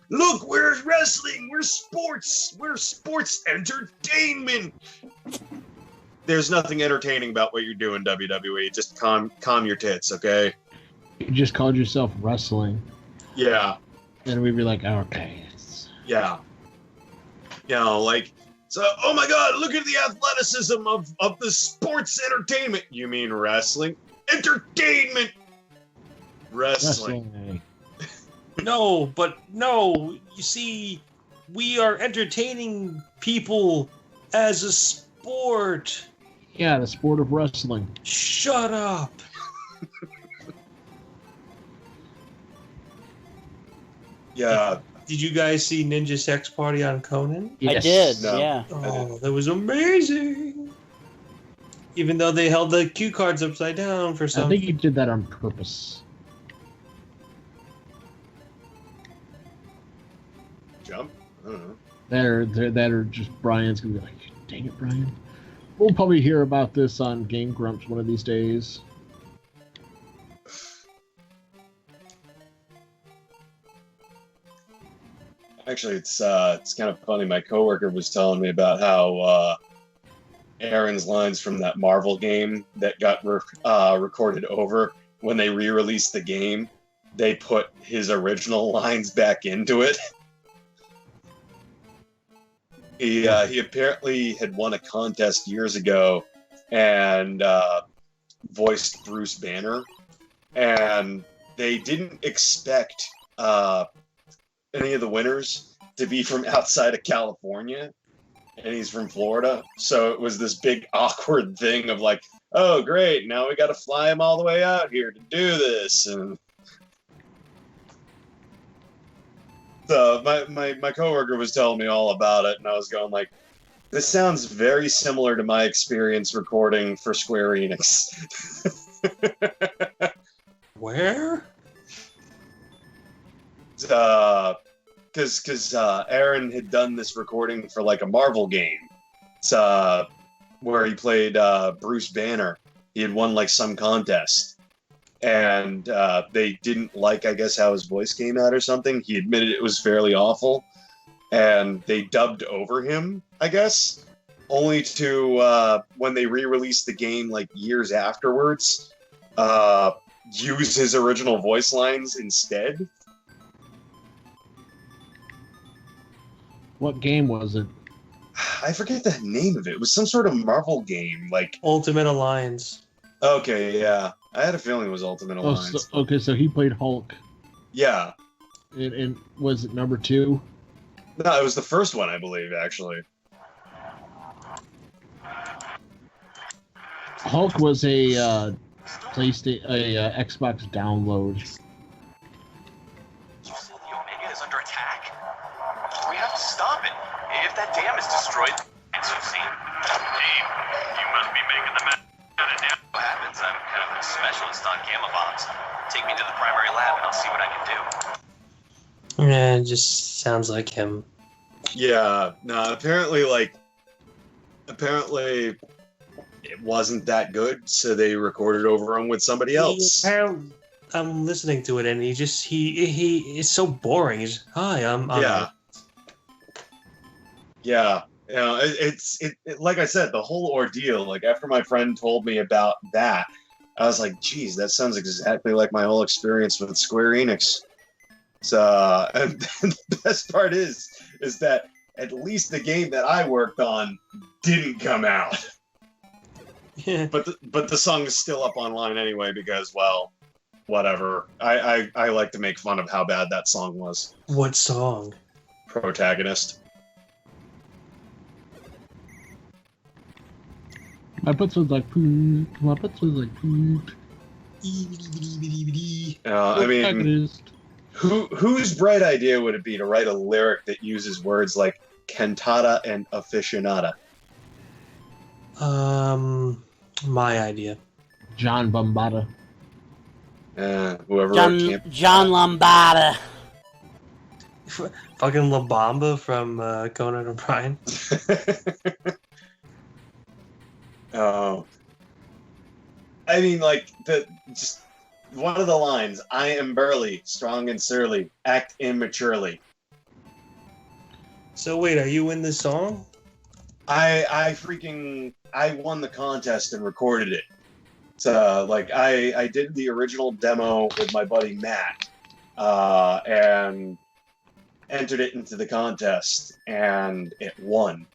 look, we're wrestling, we're sports entertainment. There's nothing entertaining about what you're doing, WWE. Just calm your tits, okay? You just called yourself wrestling. Yeah. And we'd be like, okay. Yeah. So, oh my god, look at the athleticism of the sports entertainment. You mean wrestling? Entertainment! Wrestling. No, you see, we are entertaining people as a sport. Yeah, the sport of wrestling. Shut up. Yeah. Did you guys see Ninja Sex Party on Conan? Yes. I did, no. Yeah. Oh, that was amazing. Even though they held the cue cards upside down for some. I think he did that on purpose. Jump? I don't know. That are just Brian's gonna be like, dang it, Brian. We'll probably hear about this on Game Grumps one of these days. Actually, it's kind of funny. My coworker was telling me about how Aaron's lines from that Marvel game that got recorded over when they re-released the game, they put his original lines back into it. He apparently had won a contest years ago and voiced Bruce Banner, and they didn't expect any of the winners to be from outside of California, and he's from Florida. So it was this big awkward thing of like, oh great, now we got to fly him all the way out here to do this. And so my coworker was telling me all about it, and I was going like, this sounds very similar to my experience recording for Square Enix. Where? Because Aaron had done this recording for like a Marvel game. It's where he played Bruce Banner. He had won like some contest, and they didn't like, I guess, how his voice came out or something. He admitted it was fairly awful, and they dubbed over him, I guess, only to when they re-released the game like years afterwards, use his original voice lines instead. What game was it? I forget the name of it. It was some sort of Marvel game, like Ultimate Alliance. Okay, yeah. I had a feeling it was Ultimate Alliance. So he played Hulk. Yeah. And was it number 2? No, it was the first one, I believe, actually. Hulk was a PlayStation, Xbox download. You said the Omega is under attack? We have to stop it. If that dam is destroyed, as you've seen. Dave, you must be making the map out of dam. What happens? I'm kind of a specialist on gamma bombs. Take me to the primary lab and I'll see what I can do. Yeah, it just sounds like him. Yeah, no, apparently it wasn't that good, so they recorded over him with somebody else. I'm listening to it, and he it's so boring. He's just, hi, I'm Yeah, you know, it's like I said, the whole ordeal. Like after my friend told me about that, I was like, "Geez, that sounds exactly like my whole experience with Square Enix." So, and the best part is that at least the game that I worked on didn't come out. Yeah. But the song is still up online anyway because, well, whatever. I like to make fun of how bad that song was. What song? Protagonist. My butt was like poop. My butt was like poop. I mean, whose bright idea would it be to write a lyric that uses words like cantata and aficionada? My idea. John Bombada. Whoever. John Lombarda. Fucking La Bamba from Conan O'Brien. Oh. I mean, like, just one of the lines, I am burly, strong and surly, act immaturely. So wait, are you in this song? I won the contest and recorded it. So, like, I did the original demo with my buddy Matt, and entered it into the contest, and it won.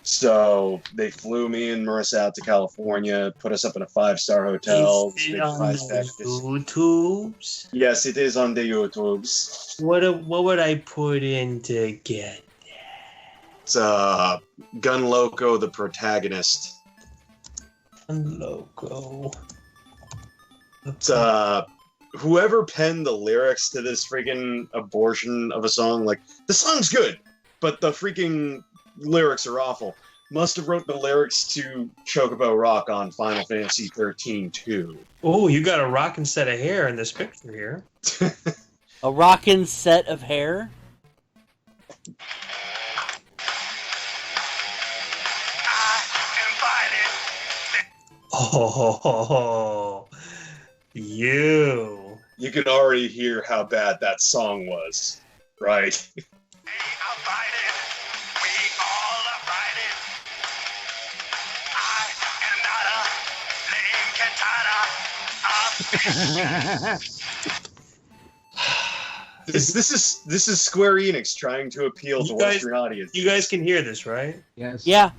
So they flew me and Marissa out to California, put us up in a 5-star hotel. Is it on the YouTubes? Yes, it is on the YouTubes. What would I put in to get? It's Gun Loco, the protagonist. Gun Loco. It's whoever penned the lyrics to this freaking abortion of a song, like, the song's good, but the freaking lyrics are awful. Must have wrote the lyrics to Chocobo Rock on Final Fantasy 13 too. Oh, you got a rockin' set of hair in this picture here. A rockin' set of hair? Oh, you. You can already hear how bad that song was, right? This is Square Enix trying to appeal to Western audiences. You guys can hear this, right? Yes. Yeah.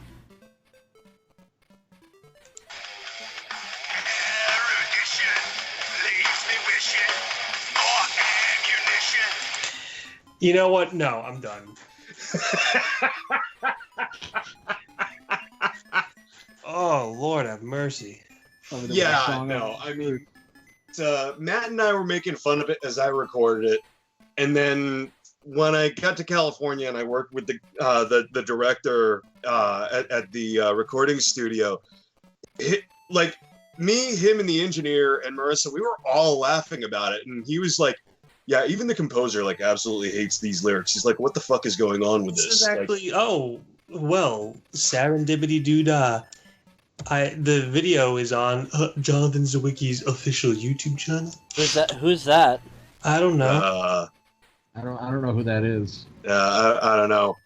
You know what? No, I'm done. Oh, Lord have mercy. Yeah, no, I mean, Matt and I were making fun of it as I recorded it, and then when I got to California and I worked with the director at the recording studio, like me, him, and the engineer and Marissa, we were all laughing about it, and he was like, "Yeah, even the composer like absolutely hates these lyrics." He's like, "What the fuck is going on with this?" This is actually serendipity doodah. The video is on Jonathan Zawicki's official YouTube channel. Who's that? I don't know. I don't know who that is. I don't know.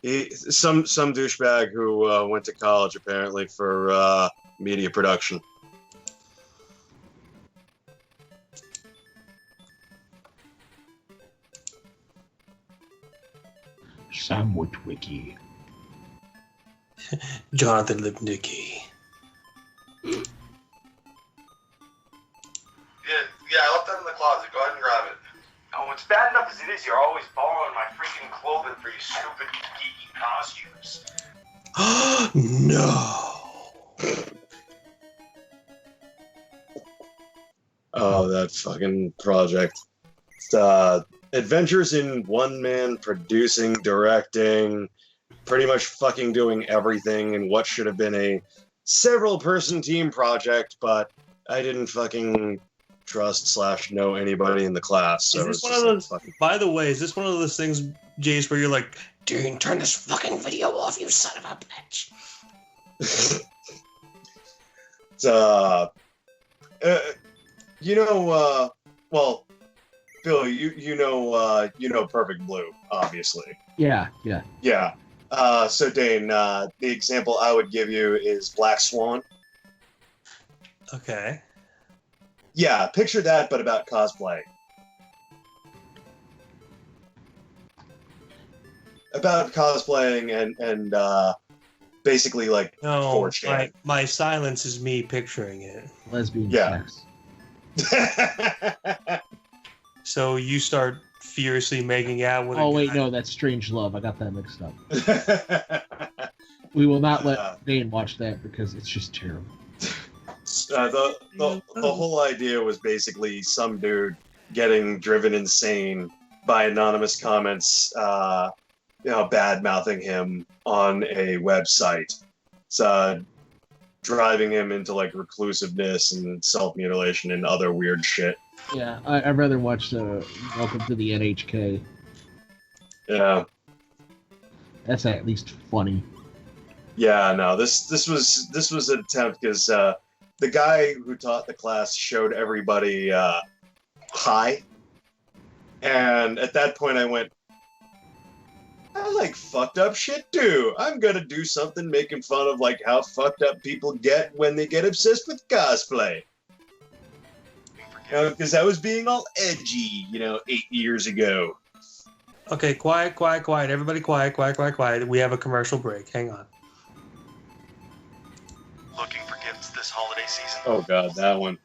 Some douchebag who went to college apparently for media production. Sam Witwicky. Jonathan Lipnicki. Yeah, I left that in the closet. Go ahead and grab it. Oh, it's bad enough as it is. You're always borrowing my freaking clothing for your stupid geeky costumes. No. Oh, that fucking project. Adventures in one man producing, directing, pretty much fucking doing everything in what should have been a several person team project, but I didn't fucking trust / know anybody in the class. So Is this one of those? By the way, is this one of those things, Jace, where you're like, Dane, turn this fucking video off, you son of a bitch? Well, Bill, you know Perfect Blue, obviously. Yeah. So Dane, the example I would give you is Black Swan. Okay. Yeah, picture that, but about cosplay. About cosplaying and basically like No, 4chan. my silence is me picturing it. Lesbian Yeah. sex. So you start furiously making out with. Oh wait, no, that's Strange Love. I got that mixed up. We will not let Dane watch that because it's just terrible. The whole idea was basically some dude getting driven insane by anonymous comments, bad mouthing him on a website. It's driving him into like reclusiveness and self-mutilation and other weird shit. Yeah, I'd rather watch Welcome to the NHK. Yeah. That's at least funny. Yeah, no, this was an attempt because the guy who taught the class showed everybody hi, and at that point I went, I like fucked up shit too. I'm gonna do something making fun of like how fucked up people get when they get obsessed with cosplay. Because I was being all edgy, 8 years ago. Okay, quiet. Everybody quiet. We have a commercial break. Hang on. Looking for gifts this holiday season? Oh god, that one.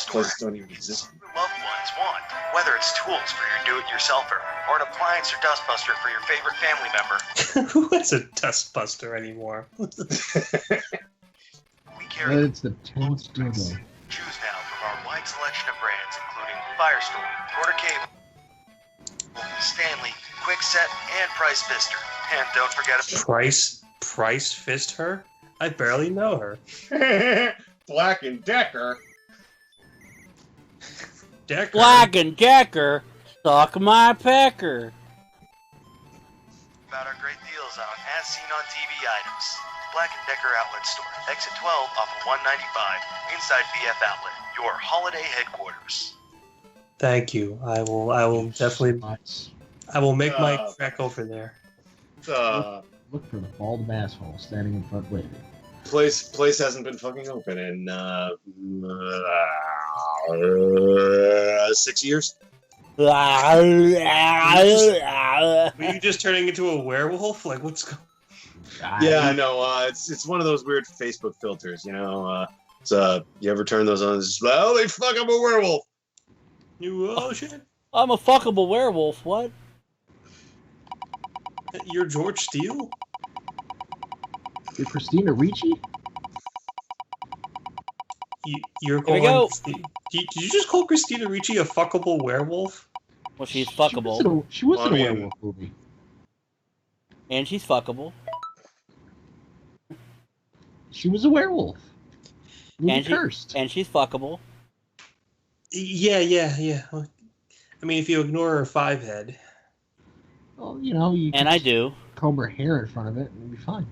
Plus, don't even exist. Loved ones want. Whether it's tools for your do-it-yourselfer or an appliance or dustbuster for your favorite family member. Who has a dustbuster anymore? We carry It's the 10th dildo. Choose now from our wide selection of brands, including Firestore, Porter Cable, Stanley, Quickset, and Price Fister. And don't forget Price Fist her? I barely know her. Black and Decker. Black and Decker, suck my pecker. about our great deals on as seen on TV items. Black & Decker Outlet Store, exit 12 off of 195, inside BF Outlet, your holiday headquarters. Thank you. I will definitely. I will make my trek over there. Look for the bald asshole standing in front waiting. Place hasn't been fucking open in 6 years. Were you just turning into a werewolf? Like, what's going? Yeah, I know. It's one of those weird Facebook filters, you know. You ever turn those on? It's just, holy fuck, I'm a werewolf. Oh shit! I'm a fuckable werewolf. What? You're George Steele? You're Christina Ricci? You're Here we go. Did you just call Christina Ricci a fuckable werewolf? Well, she's fuckable. She was in a werewolf movie. And she's fuckable. She was a werewolf. And cursed. And she's fuckable. Yeah. I mean, if you ignore her 5-head. Well, you know, you and I do. Comb her hair in front of it and it'll be fine.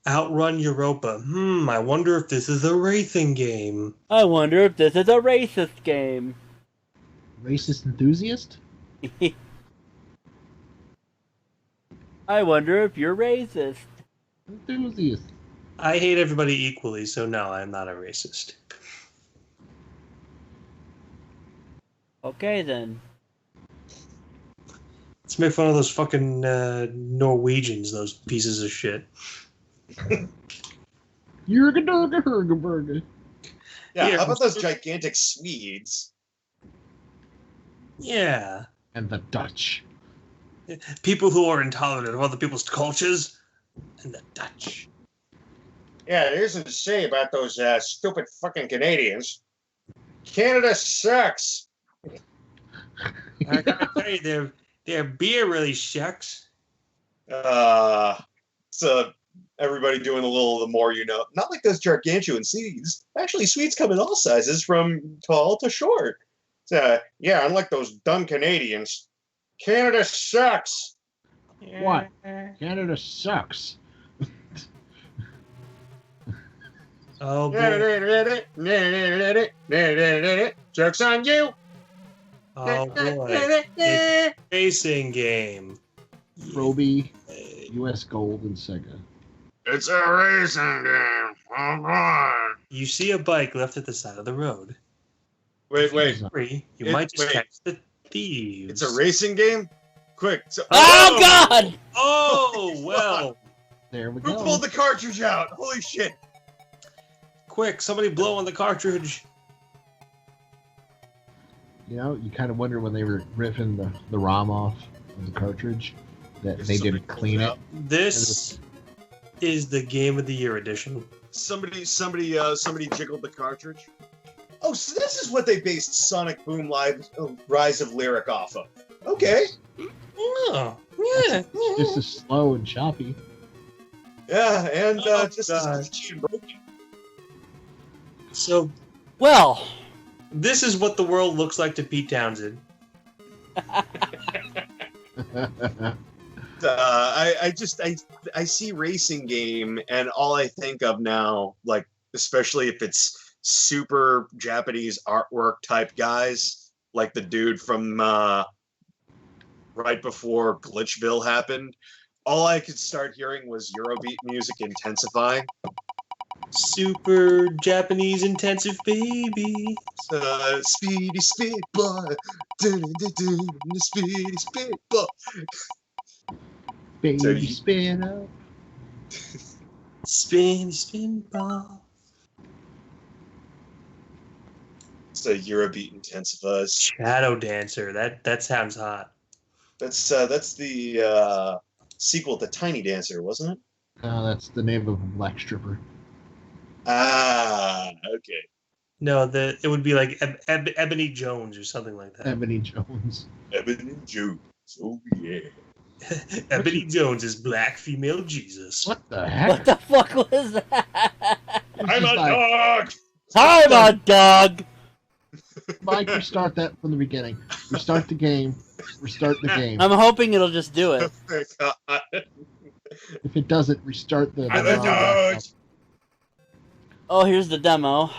Outrun Europa. I wonder if this is a racing game. I wonder if this is a racist game. Racist enthusiast? I wonder if you're racist. Enthusiast. I hate everybody equally, so no, I'm not a racist. Okay, then. Let's make fun of those fucking Norwegians, those pieces of shit. Jurgen. Yeah, how about those gigantic Swedes? Yeah. And the Dutch. People who are intolerant of other people's cultures. And the Dutch. Yeah, there's something to say about those stupid fucking Canadians. Canada sucks. I gotta tell you, their beer really shucks. So everybody doing the more you know. Not like those gargantuan seeds. Actually, sweets come in all sizes, from tall to short. Yeah, unlike those dumb Canadians. Canada sucks. What? Canada sucks. Oh boy. Joke's on you. Oh boy. It's a racing game. Roby, U.S. Gold, and Sega. It's a racing game. Come on. You see a bike left at the side of the road. Wait. You might just catch the thieves. It's a racing game? Quick. Oh, God! Oh, well. There we Who go. pulled the cartridge out? Holy shit. Quick, somebody blow on the cartridge. You know, you kind of wonder when they were ripping the ROM off of the cartridge that they didn't clean it. This is the Game of the Year edition. Somebody jiggled the cartridge. Oh, so this is what they based Sonic Boom Live Rise of Lyric off of. Okay. Oh, yeah. Just as slow and choppy. Yeah, and Oh, just God. as glitchy and broken. So, Well, this is what the world looks like to Pete Townsend. I see racing game, and all I think of now, like especially if it's super Japanese artwork type guys, like the dude from right before Glitchville happened, all I could start hearing was Eurobeat music intensifying. Super Japanese intensive baby. Speedy speed boy, speedy speed boy. Baby, So you- spin up. Spin ball. So Eurobeat intensifies. Shadow Dancer. That sounds hot. That's the sequel to Tiny Dancer, wasn't it? That's the name of a black stripper. Ah, okay. No, it would be like Ebony Jones or something like that. Ebony Jones. Ebony Jones. Oh yeah. Ebony Jones is black female Jesus. What the heck? what the fuck was that? I'm a dog. I'm a dog! Mike, restart that from the beginning. Restart the game. Restart the game. I'm hoping it'll just do it. If it doesn't, restart the. I'm a dog. Oh, here's the demo.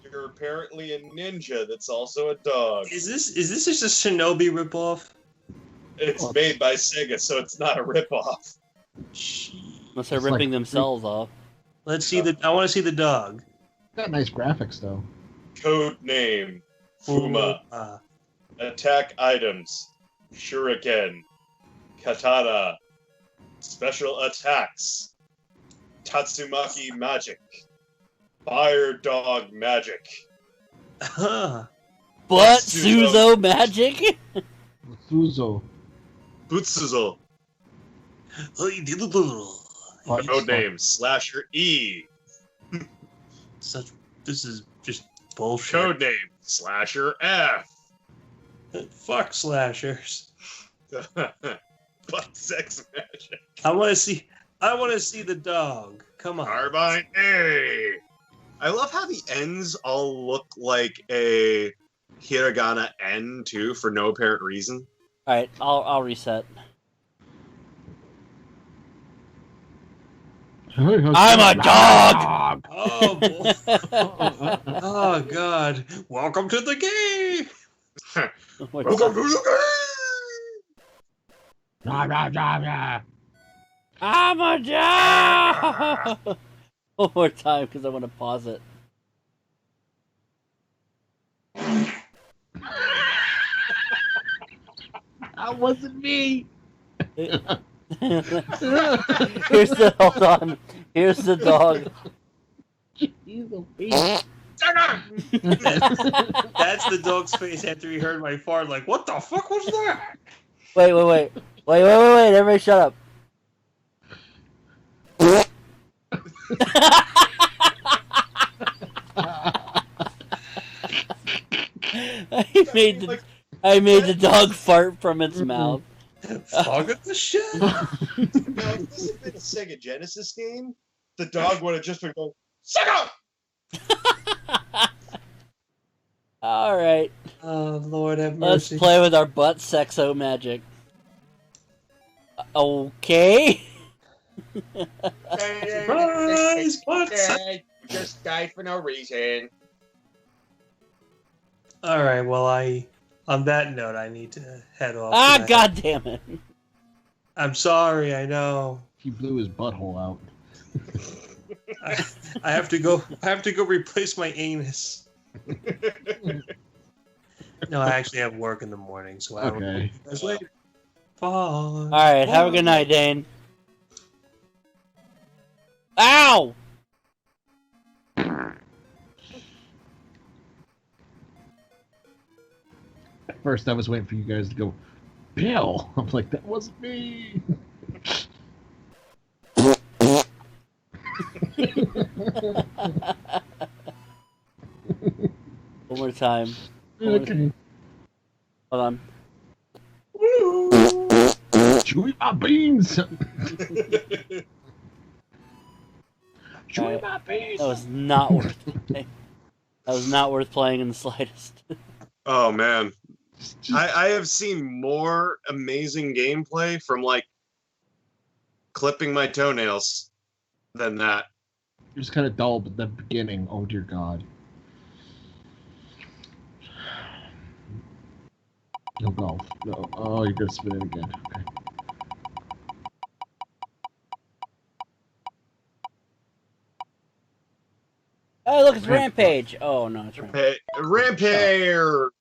You're apparently a ninja that's also a dog. Is this just a Shinobi ripoff? It's made by Sega, so it's not a ripoff. Unless they're It's like- ripping themselves off. Let's see I want to see the dog. Got nice graphics though. Code name Fuma. Attack items: Shuriken, Katana, Special attacks: Tatsumaki magic, Fire dog magic. Huh. But Suzo. Suzo magic? Fuzo. Butsuzo. Code name Slasher E. This is just bullshit. Code name Slasher F. Fuck slashers. Butt sex magic. I want to see the dog. Come on. Carbine A. I love how the N's all look like a hiragana N too, for no apparent reason. Alright, I'll reset. I'm a dog! Oh, boy. Oh, God. Welcome to the game. Oh my Welcome God. to the game! I'm a dog! One more time, because I want to pause it. That wasn't me. Here's the hold on. Here's the dog. He's a beast. That's the dog's face after he heard my fart. Like, what the fuck was that? Wait. Everybody shut up. I made the dog fart from its mouth. Fog of the shit. Now, if this had been a Sega Genesis game, the dog would have just been going, "Suck up!" All right. Oh, Lord have Let's mercy. play with our butt sexo magic. Okay. Surprise! What's Just died for no reason. All right. Well, on that note, I need to head off. Ah, tonight. God damn it. I'm sorry. I know. He blew his butthole out. I have to go. I have to go replace my anus. No, I actually have work in the morning, so I will. Okay. That's late. Bye. All right. Have a good night, Dane. Ow! At first, I was waiting for you guys to go, Bill. I'm like, that wasn't me. One more time. Okay. Hold on. Chewy my beans. Chewy my beans. That was not worth playing. That was not worth playing in the slightest. Oh man, I have seen more amazing gameplay from like clipping my toenails than that. It was kind of dull, but the beginning, oh dear God. No golf. No. Oh, you're gonna spin it again. Okay. Oh, look, it's Rampage. Oh, no, it's Rampage. Rampage.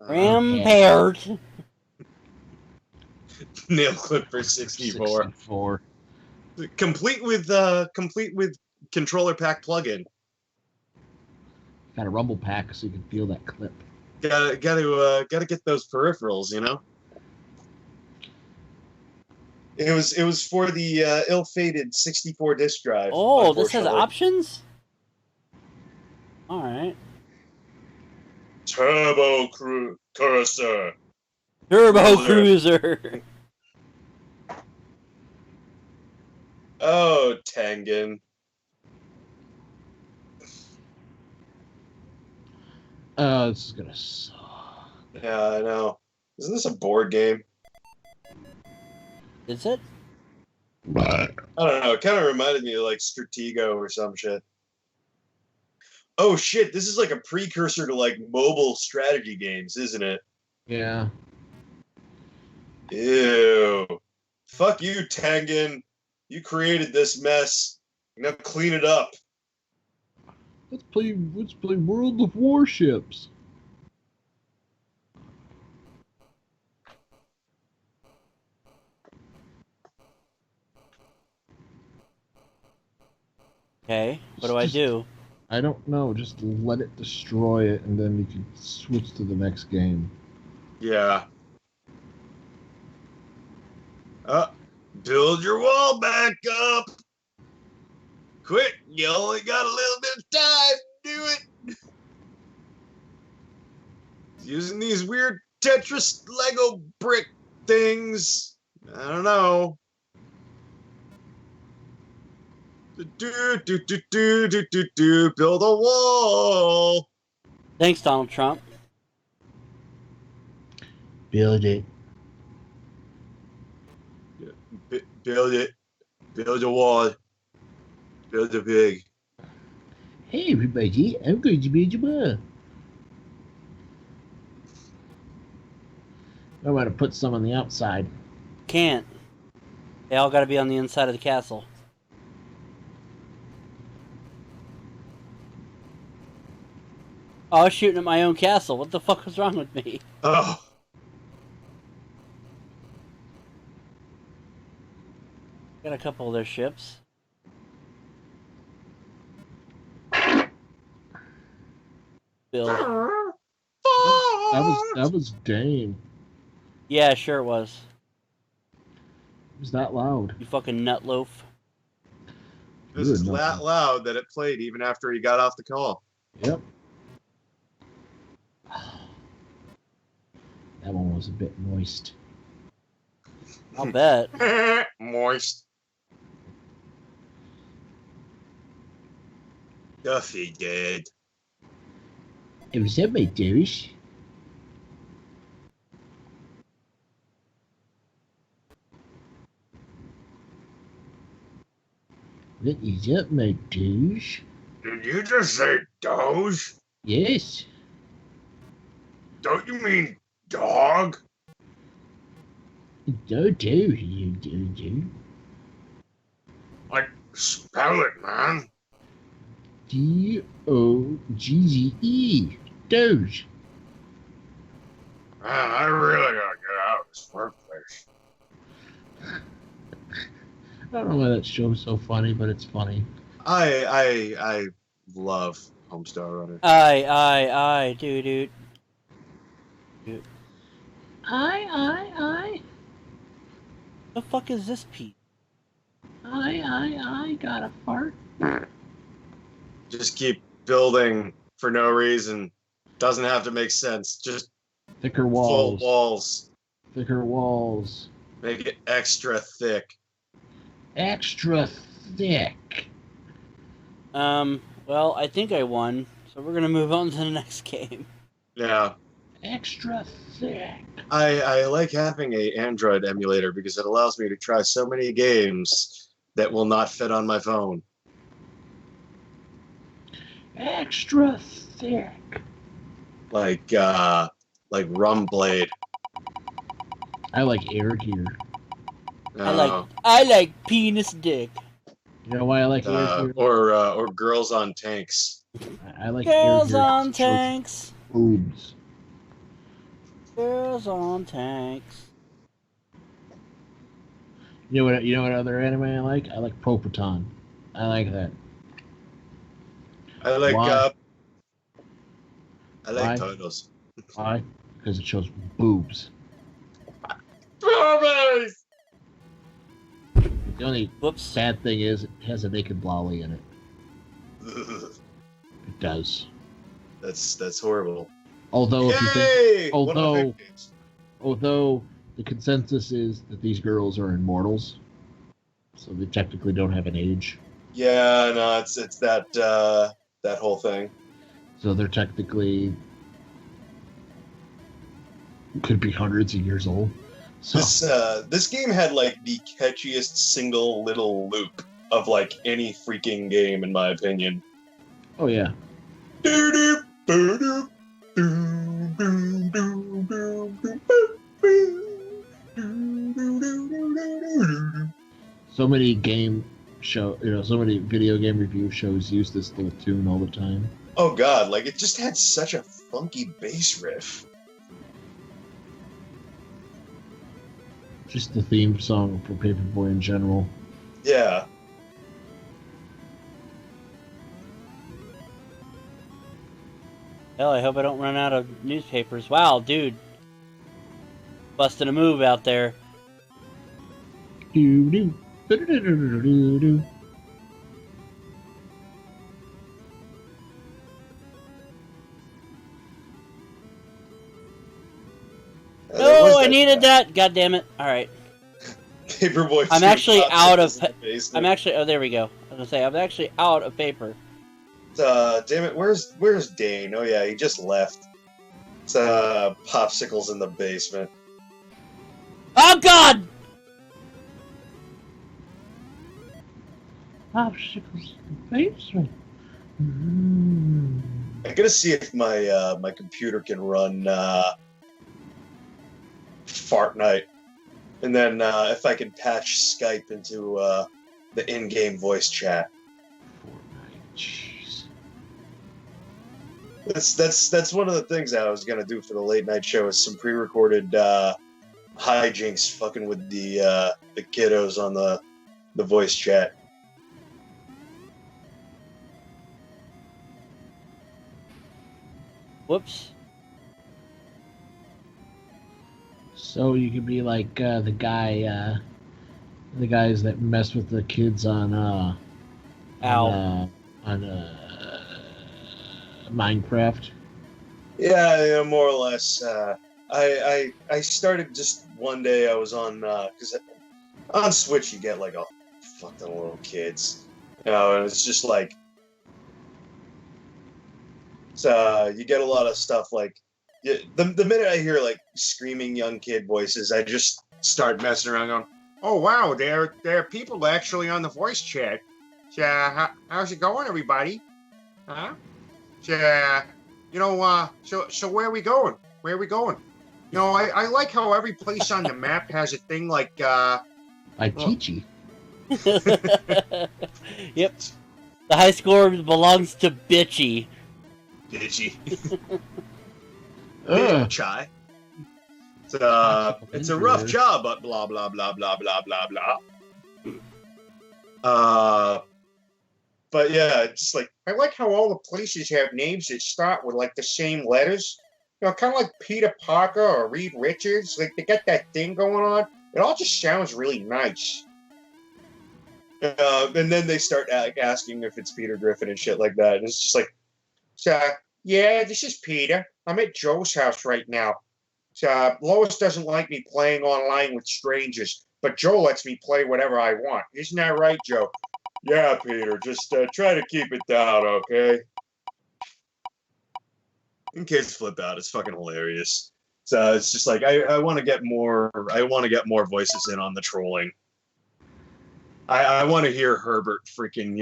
Rampage. Nail Clipper 64. 64. Complete with controller pack plugin. Got a rumble pack so you can feel that clip. Gotta get those peripherals, you know. It was for the ill-fated 64 disc drive. Oh, this has unfortunately. options? All right. Turbo Cursor. Turbo Cruiser. Oh, Tengen. This is gonna suck. Yeah, I know. Isn't this a board game? Is it? I don't know. It kind of reminded me of like Stratego or some shit. Oh shit! This is like a precursor to like mobile strategy games, isn't it? Yeah. Ew. Fuck you, Tengen. You created this mess. Now clean it up. Let's play World of Warships. Okay. What do I do? I don't know. Just let it destroy it, and then you can switch to the next game. Yeah. Build your wall back up. Quick, you only got a little bit of time to do it. Using these weird Tetris Lego brick things. I don't know. Build a wall. Thanks, Donald Trump. Build it. Build it. Build a wall. Build a pig. Hey everybody, I'm going to build a wall. I want to put some on the outside. Can't. They all got to be on the inside of the castle. Oh, I was shooting at my own castle. What the fuck was wrong with me? Oh. Got a couple of their ships. Bill. That was Dane. Yeah, sure it was. It was that loud. You fucking nut loaf. It was that loud that it played even after he got off the call. Yep. That one was a bit moist. I'll bet. Moist. Duffy dead. It was up my douche. What is up my douche? Did you just say doge? Yes. Don't you mean dog? Do you do. Like, spell it, man. Doge. Doge. Man, I really gotta get out of this workplace. I don't know why that show's so funny, but it's funny. I love Homestar Runner. Aye, dude. I. The fuck is this piece? I got a fart. Just keep building for no reason. Doesn't have to make sense. Just Thicker walls. full walls. Thicker walls. Make it extra thick. Extra thick. Well, I think I won, so we're gonna move on to the next game. Yeah. Extra thick. I like having a Android emulator because it allows me to try so many games that will not fit on my phone. Extra thick. Like Rumblade. I like air gear. I like penis dick. You know why I like air gear? Or Girls on Tanks. I like Girls air gear. on tanks. Boobs. Girls on tanks. You know what other anime I like? I like Popoton. I like that. I like Why? Why? Turtles. Why? Because it shows boobs. Boobies! The only sad thing is it has a naked lolly in it. It does. That's horrible. Although if you Yay! think, although the consensus is that these girls are immortals, so they technically don't have an age. Yeah, no, it's that whole thing. So they're technically could be hundreds of years old. So This game had like the catchiest single little loop of like any freaking game, in my opinion. oh yeah. So many so many video game review shows use this little tune all the time. Oh god, like it just had such a funky bass riff. Just the theme song for Paperboy in general. Yeah. Hell, I hope I don't run out of newspapers. Wow, dude. Busting a move out there. Doo-doo. Do-do-do-do-do-do-do. No, I needed that. God damn it. All right. Paperboy. I'm actually out of. Basement. I'm actually. Oh, there we go. I was gonna say I'm actually out of paper. Damn it, where's Dane? Oh yeah, he just left. It's popsicles in the basement. Oh God! Popsicles in the basement. I gotta see if my my computer can run Fortnite, and then if I can patch Skype into the in-game voice chat. Fortnite, jeez. That's one of the things I was gonna do for the late night show is some pre-recorded hijinks fucking with the kiddos on the voice chat. Whoops. So you could be like the guys that mess with the kids on Minecraft. Yeah, more or less. I started just one day. I was on because on Switch you get like a fuck ton of little kids, and it's just like you get a lot of stuff like the minute I hear like screaming young kid voices, I just start messing around going, Oh wow, there are people actually on the voice chat. How's it going, everybody? Huh? So where are we going? Where are we going? I like how every place on the map has a thing like Like Chi-Chi. Yep. The high score belongs to Bitchy. bitchy. Ugh. Chai. It's a rough job, but blah blah blah blah blah blah blah. But yeah, it's just like I like how all the places have names that start with like the same letters. Kind of like Peter Parker or Reed Richards. Like they got that thing going on. It all just sounds really nice. and then they start asking if it's Peter Griffin and shit like that. And it's just like, yeah, this is Peter. I'm at Joe's house right now. Lois doesn't like me playing online with strangers, but Joe lets me play whatever I want. Isn't that right, Joe? yeah, Peter, just try to keep it down, okay? And kids flip out. It's fucking hilarious. So it's just like I want to get more. I want to get more voices in on the trolling. I want to hear Herbert freaking,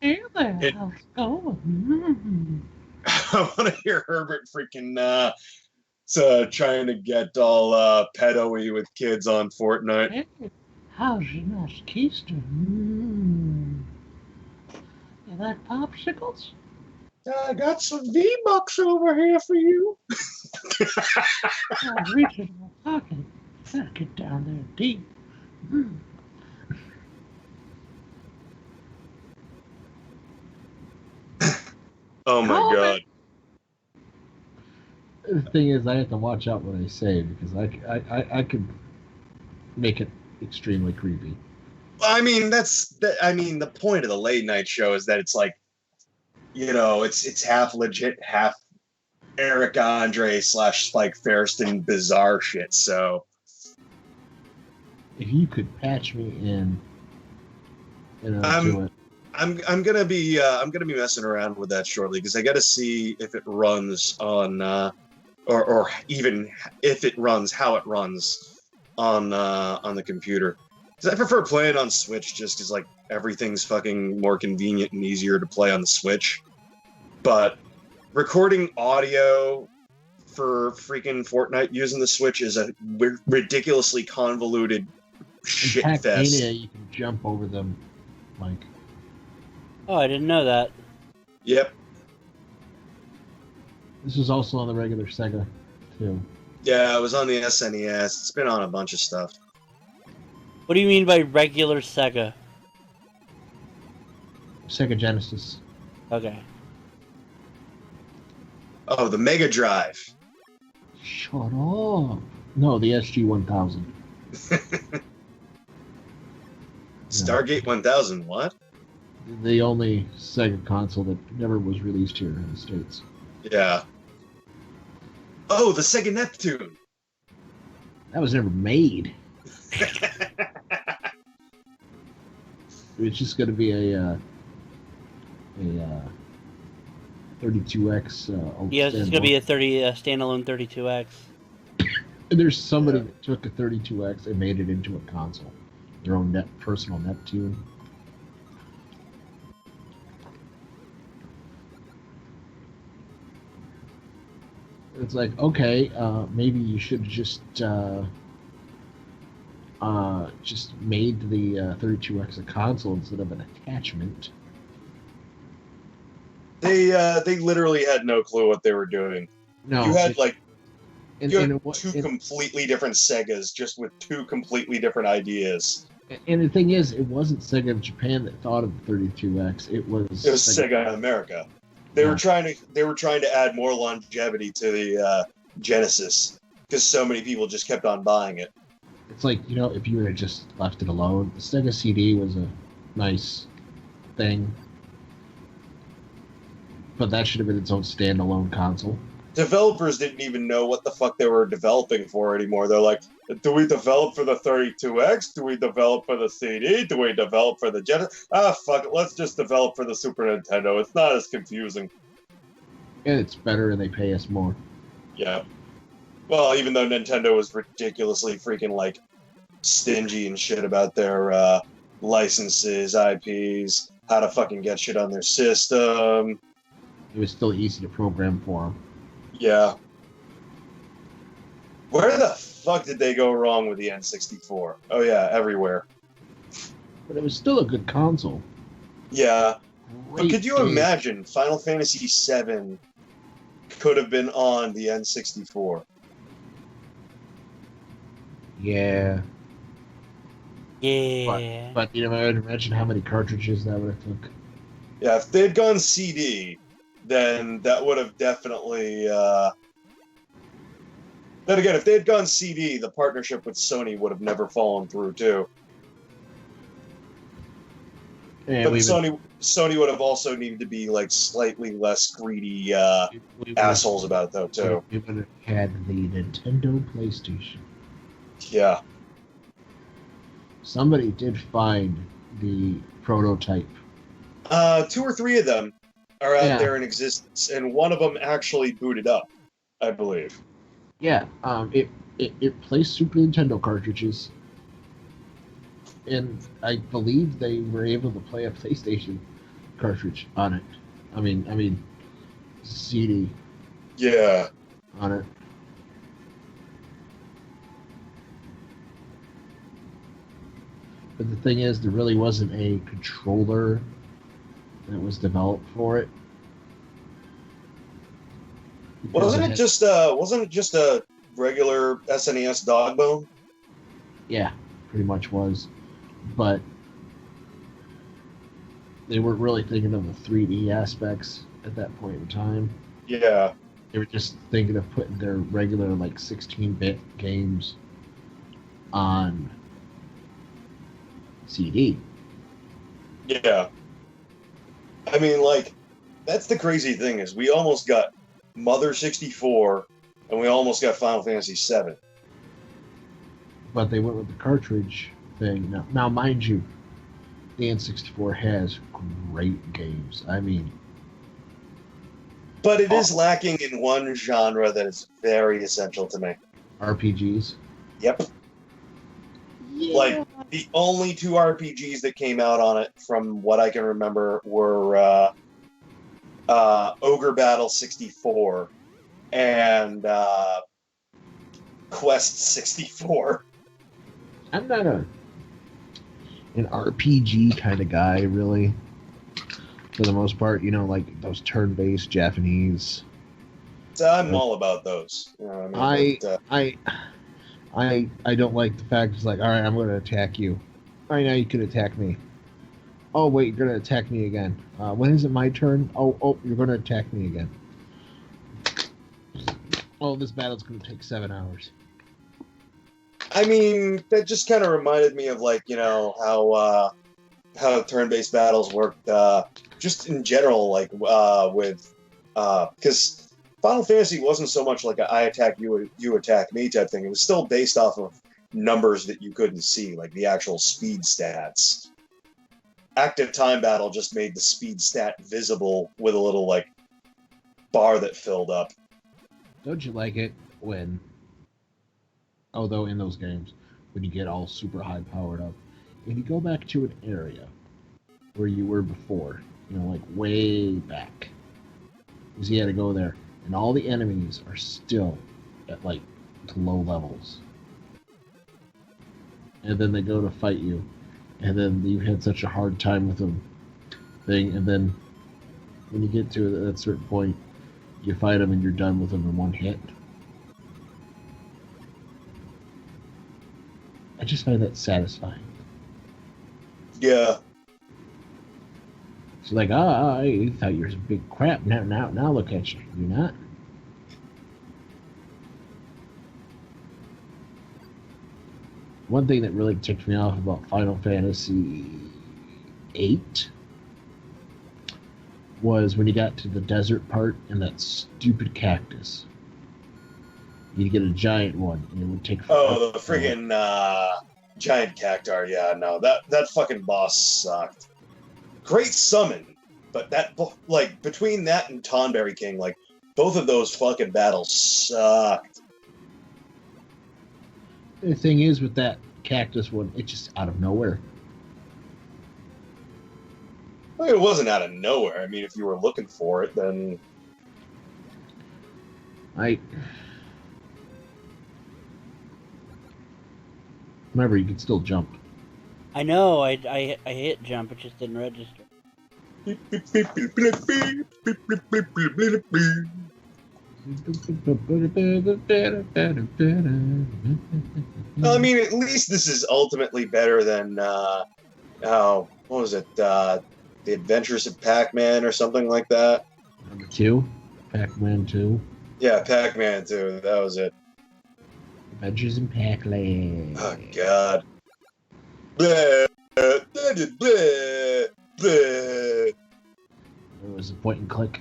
Hey there, how's it going? I want to hear Herbert freaking trying to get all pedo-y with kids on Fortnite. Hey, how's your nice keister? You like popsicles? I got some V-Bucks over here for you. I'll reach in my pocket. Gotta get down there deep. Oh my god. The thing is, I have to watch out what I say because I could make it extremely creepy. I mean, the point of the late night show is that it's like, it's half legit, half Eric Andre / Spike Ferriston bizarre shit. So if you could patch me in, to it. I'm gonna be messing around with that shortly because I got to see if it runs on, or even if it runs, how it runs on the computer. Because I prefer playing on Switch just because like everything's fucking more convenient and easier to play on the Switch. But recording audio for freaking Fortnite using the Switch is a ridiculously convoluted shit fest. Pac-Mania, you can jump over them, Mike. Oh, I didn't know that. Yep. This is also on the regular Sega, too. Yeah, it was on the SNES. It's been on a bunch of stuff. What do you mean by regular Sega? Sega Genesis. Okay. Oh, the Mega Drive. Shut up. No, the SG-1000. Stargate 1000, what? The only Sega console that never was released here in the States. Yeah. Oh, the Sega Neptune. That was never made. It's just going to be a 32X. Yes, it's going to be a standalone 32X. And there's somebody that took a 32X and made it into a console. Their own personal Neptune. It's like, okay, maybe you should have just made the 32X a console instead of an attachment. They literally had no clue what they were doing. No, you had two completely different Segas, just with two completely different ideas. And the thing is, it wasn't Sega of Japan that thought of the 32X. It was Sega America. They were trying to add more longevity to the Genesis because so many people just kept on buying it. It's like, if you would have just left it alone. The Sega CD was a nice thing, but that should have been its own standalone console. developers didn't even know what the fuck they were developing for anymore. They're like, do we develop for the 32X? Do we develop for the CD? Do we develop for the Genesis? Ah, fuck it, let's just develop for the Super Nintendo. It's not as confusing. And it's better and they pay us more. Yeah. Well, even though Nintendo was ridiculously freaking, like, stingy and shit about their licenses, IPs, how to fucking get shit on their system. It was still easy to program for them. Yeah. Where the fuck did they go wrong with the N64? Oh yeah, everywhere. But it was still a good console. Yeah. But Great could you game. imagine Final Fantasy VII could have been on the N64? Yeah. Yeah. But you know, I would imagine how many cartridges that would have took. Yeah, if they'd gone CD, then that would have definitely... Then again, if they had gone CD, the partnership with Sony would have never fallen through, too. And But Sony would have also needed to be, like, slightly less greedy assholes about it, though, too. We would have had the Nintendo PlayStation. Yeah. Somebody did find the prototype. 2 or 3 of them are out Yeah. there in existence, and one of them actually booted up, I believe. Yeah, it plays Super Nintendo cartridges, and I believe they were able to play a PlayStation cartridge on it. I mean, CD Yeah. on it. But the thing is, there really wasn't a controller that was developed for it. Because Wasn't it just a regular SNES dog bone? Yeah, pretty much was. But they weren't really thinking of the 3D aspects at that point in time. Yeah. They were just thinking of putting their regular, like, 16-bit games on CD. Yeah. I mean, like, that's the crazy thing is we almost got Mother 64 and we almost got Final Fantasy VII. But they went with the cartridge thing. Now mind you, the N64 has great games. I mean... But it is lacking in one genre that is very essential to me. RPGs. Yep. Yeah. Like, the only 2 RPGs that came out on it, from what I can remember, were Ogre Battle 64 and Quest 64. I'm not an RPG kind of guy, really. For the most part, you know, like those turn-based Japanese. So I'm all about those. You know what I mean? I don't like the fact it's like, all right, I'm going to attack you. All right, now you can attack me. Oh wait, you're going to attack me again. When is it my turn? Oh, you're going to attack me again. Oh, this battle's going to take 7 hours. I mean, that just kind of reminded me of, like, you know, how turn-based battles worked, just in general, like, with, because Final Fantasy wasn't so much like a I attack you, you attack me type thing. It was still based off of numbers that you couldn't see, like the actual speed stats. Active time battle just made the speed stat visible with a little, like, bar that filled up. Don't you like it when, although in those games, when you get all super high powered up, and you go back to an area where you were before, you know, like way back, because you had to go there, and all the enemies are still at, like, low levels. And then they go to fight you, and then you had such a hard time with them thing, and then when you get to that certain point, you fight them and you're done with them in one hit. I just find that satisfying. Yeah. It's like, you thought you were some big crap. Now look at you. You're not. One thing that really ticked me off about Final Fantasy VIII was when you got to the desert part and that stupid cactus You'd get a giant one, and it would take. Oh, the friggin' giant cactar. Yeah, no, that fucking boss sucked. Great summon, but that like between that and Tonberry King, like both of those fucking battles sucked. The thing is with that cactus one, it's just out of nowhere. I mean, it wasn't out of nowhere. I mean, if you were looking for it, then remember you could still jump. I know. I hit jump. It just didn't register. I mean, at least this is ultimately better than what was it? The Adventures of Pac-Man or something like that. Number 2, Pac-Man 2. Yeah, Pac-Man 2. That was it. Adventures in Pac-Land. Oh God. Blah, blah, blah, blah. It was a point and click.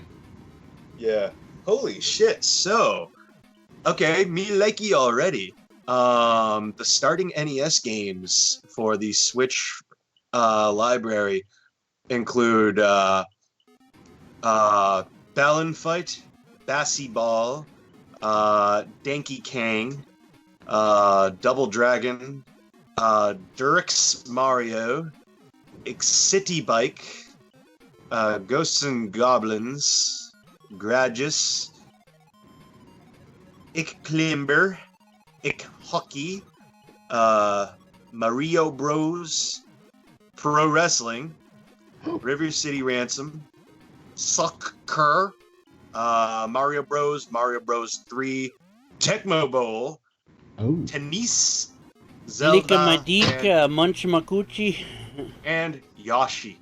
Yeah. Holy shit. So, okay, me likey already. The starting NES games for the Switch library include Ballon Fight, Bassy Ball, Danky Kang, Double Dragon, Durix Mario, City Bike, Ghosts and Goblins, Gradius, Climber, Hockey, Mario Bros, Pro Wrestling, River City Ransom, Sucker, Mario Bros, Mario Bros 3, Tecmo Bowl, Tennis, Zelda, Madika, Munchamakuchi, and Yoshi.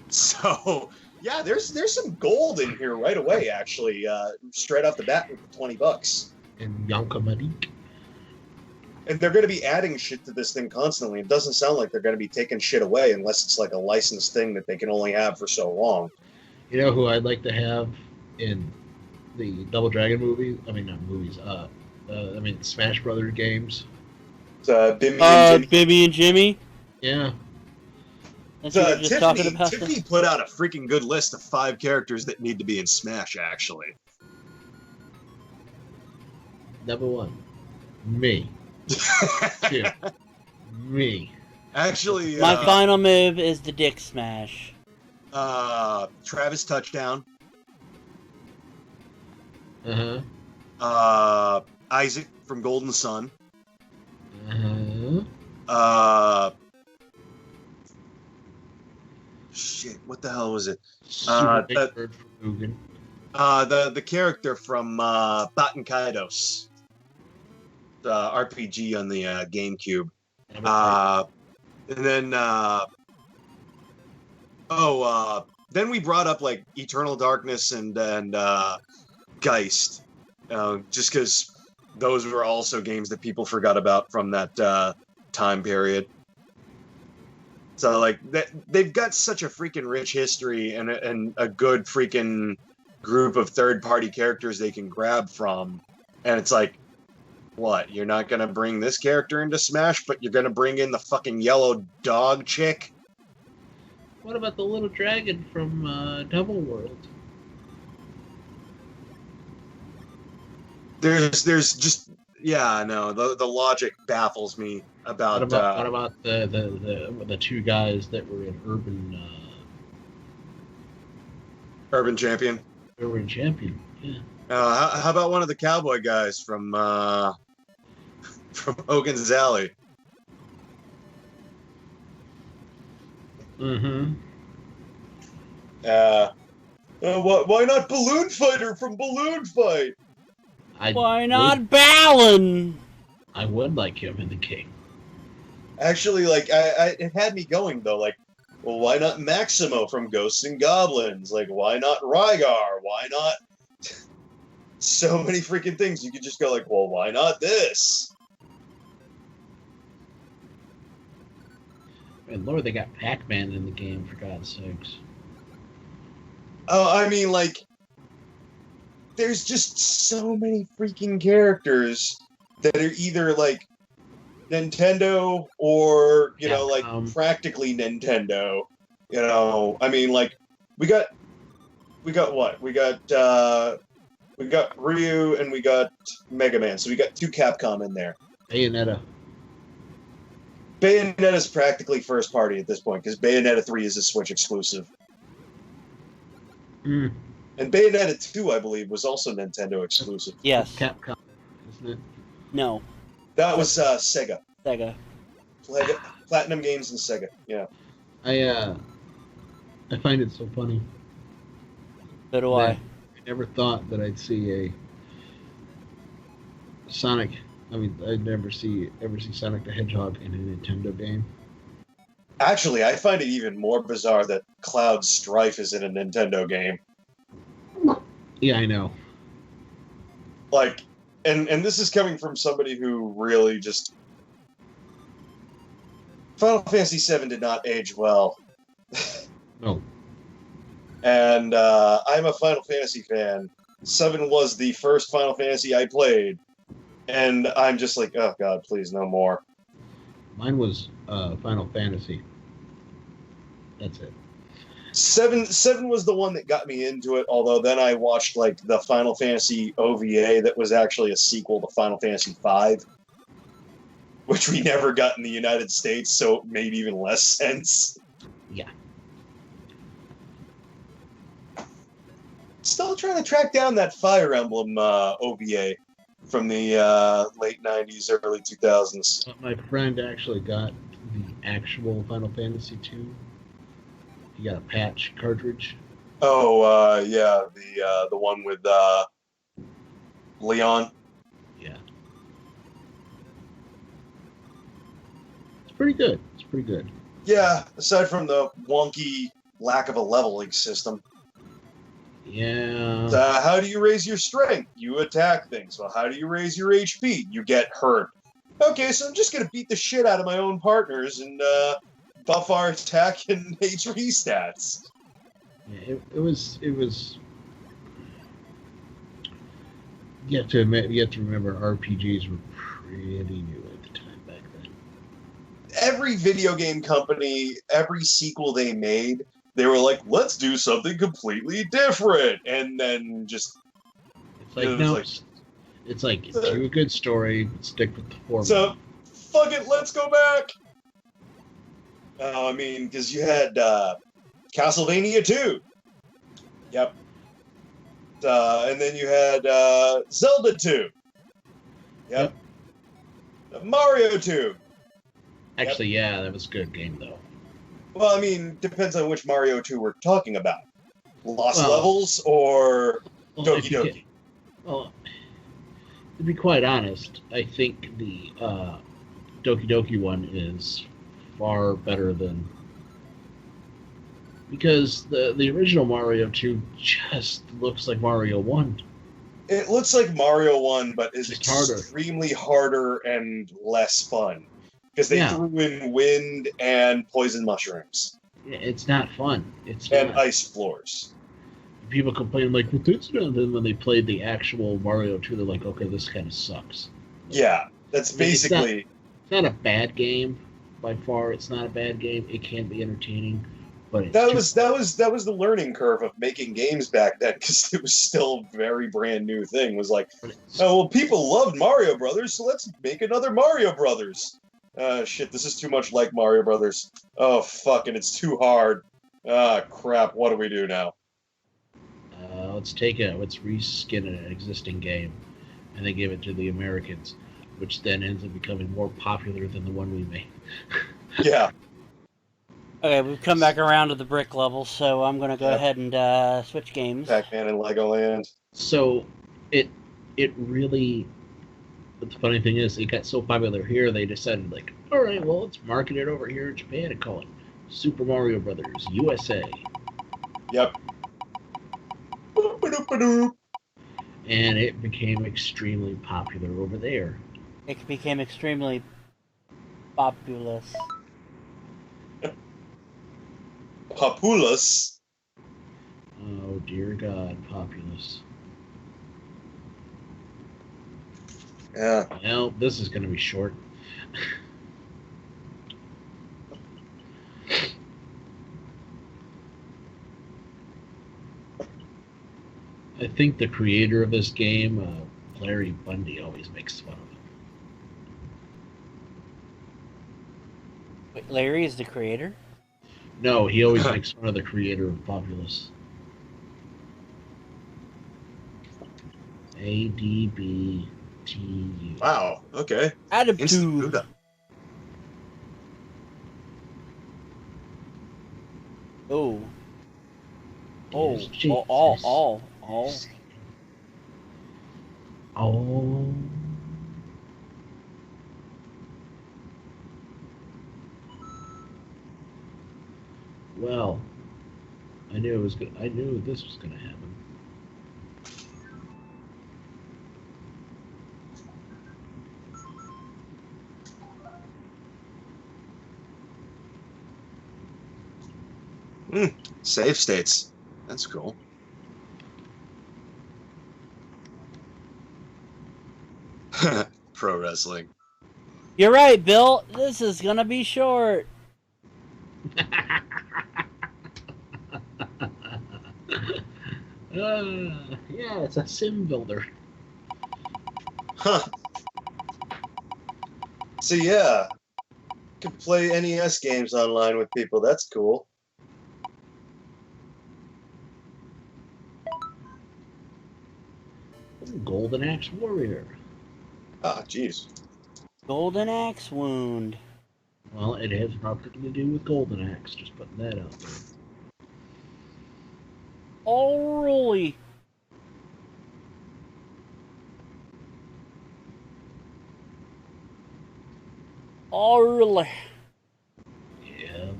So, yeah, there's some gold in here right away, actually, straight off the bat with the $20. And Yanka Madik. And they're going to be adding shit to this thing constantly. It doesn't sound like they're going to be taking shit away unless it's like a licensed thing that they can only have for so long. You know who I'd like to have in the Double Dragon movies? I mean, not movies. Smash Brothers games. Bimmy and Jimmy. Bimmy and Jimmy? Yeah. That's what we were just talking about. Tiffany put out a freaking good list of 5 characters that need to be in Smash, actually. Number 1, me. 2, me. Actually, my final move is the Dick Smash. Travis Touchdown. Isaac from Golden Sun. Shit, what the hell was it? The character from Baten Kaidos, the RPG on the GameCube. And then then we brought up like Eternal Darkness and Geist, just because those were also games that people forgot about from that time period. So like they've got such a freaking rich history and a good freaking group of third-party characters they can grab from, and it's like, what? You're not gonna bring this character into Smash, but you're gonna bring in the fucking yellow dog chick? What about the little dragon from Double World? There's just the logic baffles me about. What about the 2 guys that were in Urban Champion? Urban Champion, yeah. How about one of the cowboy guys from Hogan's Alley? Why not Balloon Fighter from Balloon Fight? Why not Balin? I would like him in the King. Actually, like, it had me going, though. Like, well, why not Maximo from Ghosts and Goblins? Like, why not Rygar? Why not... So many freaking things. You could just go like, well, why not this? And Lord, they got Pac-Man in the game, for God's sakes. Oh, I mean, like... there's just so many freaking characters that are either like Nintendo or, you know, like practically Nintendo. You know, I mean, like we got what? We got Ryu and we got Mega Man. So we got 2 Capcom in there. Bayonetta's practically first party at this point because Bayonetta 3 is a Switch exclusive. Mm. And Bayonetta 2, I believe, was also Nintendo exclusive. Yes. Capcom, isn't it? No. That was Sega. Sega. Platinum Games and Sega. Yeah. I find it so funny. So do I. I never thought that I'd see a Sonic. I mean, I'd never see Sonic the Hedgehog in a Nintendo game. Actually, I find it even more bizarre that Cloud Strife is in a Nintendo game. Yeah, I know. Like, and this is coming from somebody who really just... Final Fantasy VII did not age well. No. And I'm a Final Fantasy fan. 7 was the first Final Fantasy I played. And I'm just like, oh god, please, no more. Mine was Final Fantasy. That's it. 7 was the one that got me into it, although then I watched like the Final Fantasy OVA that was actually a sequel to Final Fantasy V, which we never got in the United States, so it made even less sense. Yeah. Still trying to track down that Fire Emblem OVA from the late 90s, early 2000s. My friend actually got the actual Final Fantasy II. He got a patch cartridge. Oh, yeah, the one with Leon. Yeah. It's pretty good. It's pretty good. Yeah, aside from the wonky lack of a leveling system. Yeah. How do you raise your strength? You attack things. Well, how do you raise your HP? You get hurt. Okay, so I'm just gonna beat the shit out of my own partners and buff our attack and HP stats. Yeah, it was. You have to remember RPGs were pretty new at the time back then. Every video game company, every sequel they made, they were like, let's do something completely different. And then just... It's like, no, it's like, do a good story, stick with the format. So, fuck it, let's go back! I mean, because you had Castlevania 2. Yep. And then you had Zelda 2. Yep. Mario 2. Actually, yeah, that was a good game, though. Well, I mean, depends on which Mario 2 we're talking about. Lost Levels or Doki Doki? Well, to be quite honest, I think the Doki Doki one is far better than... Because the original Mario 2 just looks like Mario 1. It looks like Mario 1, but is harder. Extremely harder and less fun. Because they threw in wind and poison mushrooms. Yeah, it's not fun. And ice floors. People complain like, well, that's not. And then when they played the actual Mario 2, they're like, okay, this kind of sucks. Yeah, that's basically... It's not a bad game, by far. It's not a bad game. It can be entertaining. But that was the learning curve of making games back then, because it was still a very brand new thing. It was like, oh, well, people loved Mario Brothers, so let's make another Mario Brothers. Shit, this is too much like Mario Brothers. Oh, fuck, and it's too hard. Ah, crap, what do we do now? Let's reskin an existing game, and then give it to the Americans, which then ends up becoming more popular than the one we made. Yeah. Okay, we've come back around to the brick level, so I'm going to go ahead and switch games. Pac-Man and Legoland. So, it really... But the funny thing is, it got so popular here, they decided, like, alright, well, let's market it over here in Japan and call it Super Mario Brothers USA. Yep. And it became extremely popular over there. It became extremely populous. Populous? Oh, dear God, populous. Yeah. Well, this is going to be short. I think the creator of this game, Larry Bundy, always makes fun of him. Wait, Larry is the creator? No, he always makes fun of the creator of Populous. ADBTU. Wow. Okay. Attitude. Instant Buddha. Oh. Yes, Oh. Oh. Well, I knew this was going to happen. Save states. That's cool. Pro wrestling. You're right, Bill. This is gonna be short. Yeah, it's a sim builder. Huh. So yeah, can play NES games online with people. That's cool. Golden Axe Warrior. Ah, jeez. Golden Axe Wound. Well, it has nothing to do with Golden Axe. Just putting that out there. Oh, really? Oh, really? Yeah.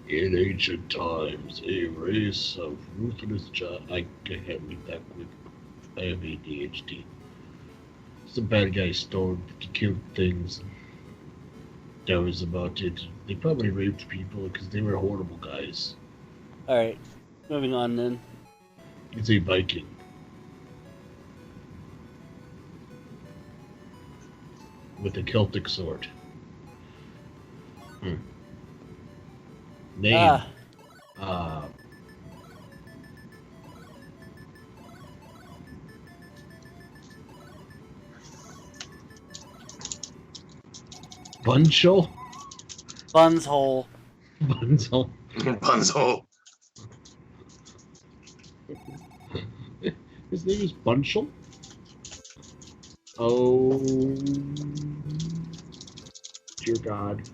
In ancient times, a race of ruthless I can't read that quick. I have ADHD. Some bad guys stormed to kill things. That was about it. They probably raped people because they were horrible guys. Alright, moving on then. He's a Viking. With a Celtic sword. Name. Bunshole? Bunshole. Bunshole. Bunshole. His name is Bunshole? Oh, dear God.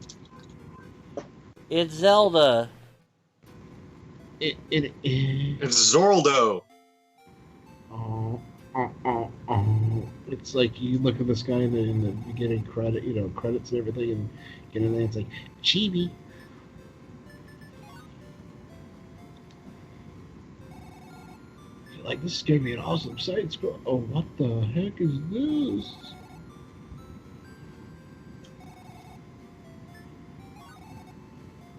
It's Zelda. It's Zorldo. Oh. It's like you look at this guy in the beginning credits and everything, and get in there, it's like, Chibi. Like, this is gonna be an awesome side scroll. Oh, what the heck is this?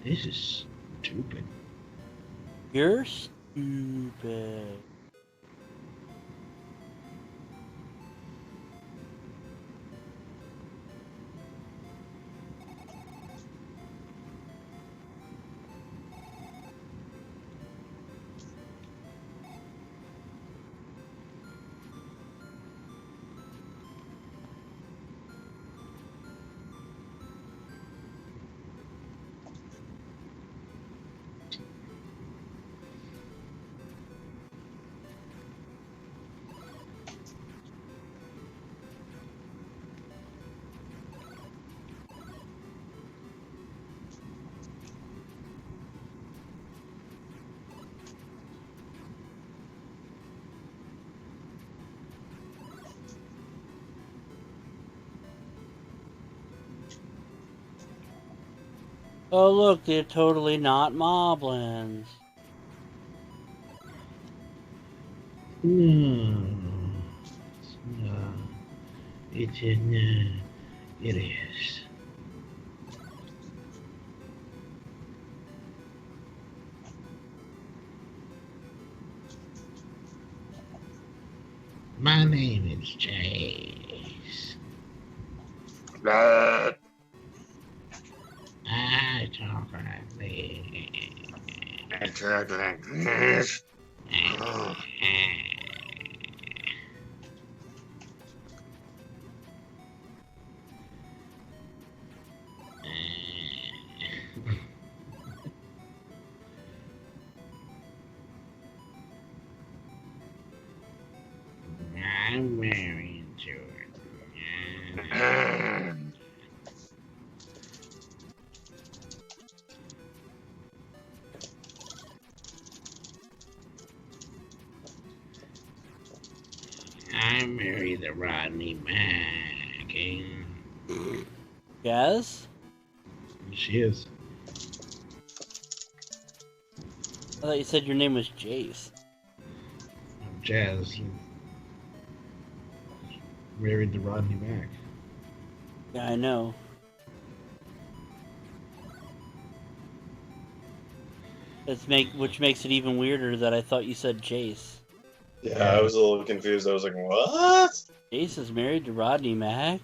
This is stupid. You're stupid. Oh look, they're totally not moblins. No. It is. My name is Chase. Uh, I talk like this. I talk like this. Oh. I'm very into it. I marry the Rodney Mack. Yes? She is. I thought you said your name was Jace. Jazz. Married the Rodney Mack. Yeah, I know. Which makes it even weirder that I thought you said Jace. Yeah, I was a little confused. I was like, what? Jace is married to Rodney Mack?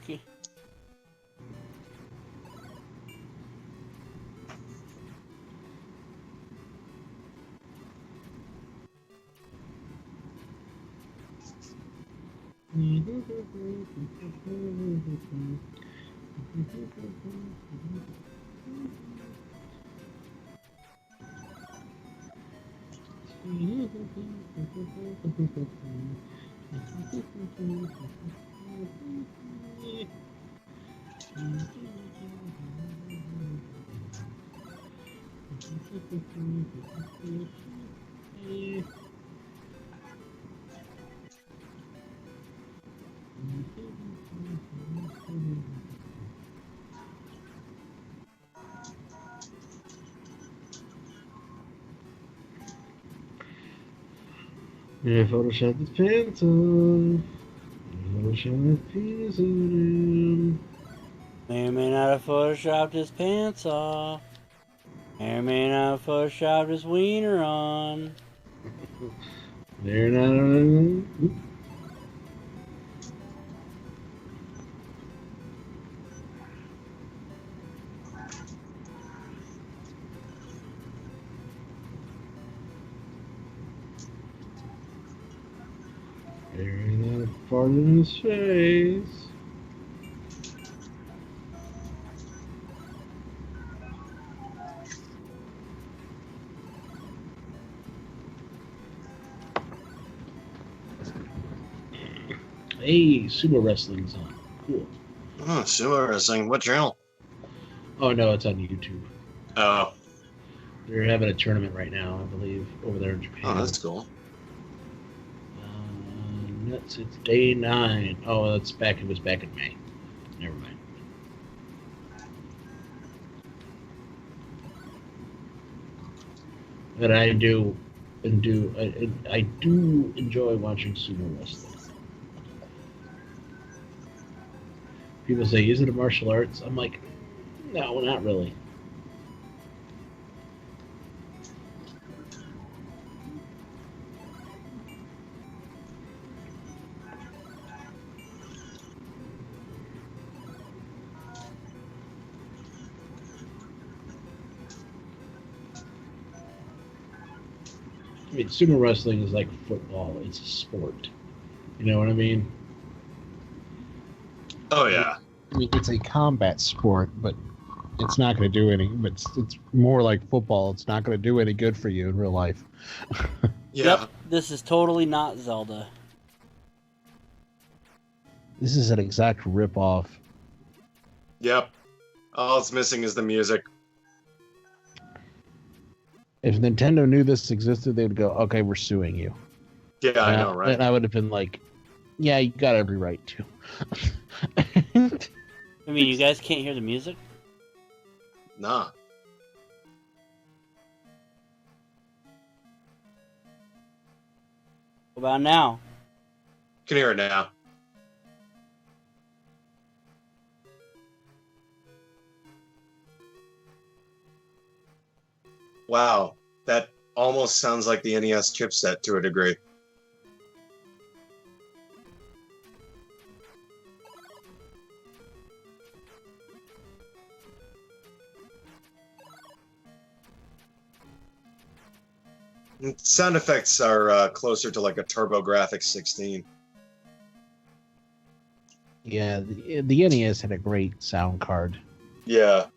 Yeah, Photoshop his pants on. Photoshop his penis on him. May or may not have photoshopped his pants off. May or may not have photoshopped his wiener on. They're not. They're not a part of his face. Hey, sumo wrestling's on. Cool. Oh, sumo wrestling. What channel? Oh no, it's on YouTube. Oh. They're having a tournament right now, I believe, over there in Japan. Oh, that's cool. Nuts, it's day 9. Oh, it was back in May. Never mind. But I do enjoy watching sumo wrestling. People say, is it a martial arts? I'm like, no, not really. I mean, sumo wrestling is like football. It's a sport. You know what I mean? Oh, yeah. I mean, it's a combat sport, but it's not going to do any. But it's more like football. It's not going to do any good for you in real life. Yeah. Yep, this is totally not Zelda. This is an exact rip-off. Yep. All it's missing is the music. If Nintendo knew this existed, they'd go, okay, we're suing you. Yeah, I know, right? And I would have been like, yeah, you got every right to. I mean, you guys can't hear the music? Nah. What about now? Can hear it now. Wow, that almost sounds like the NES chipset to a degree. Sound effects are closer to like a TurboGrafx 16. Yeah, the NES had a great sound card. Yeah.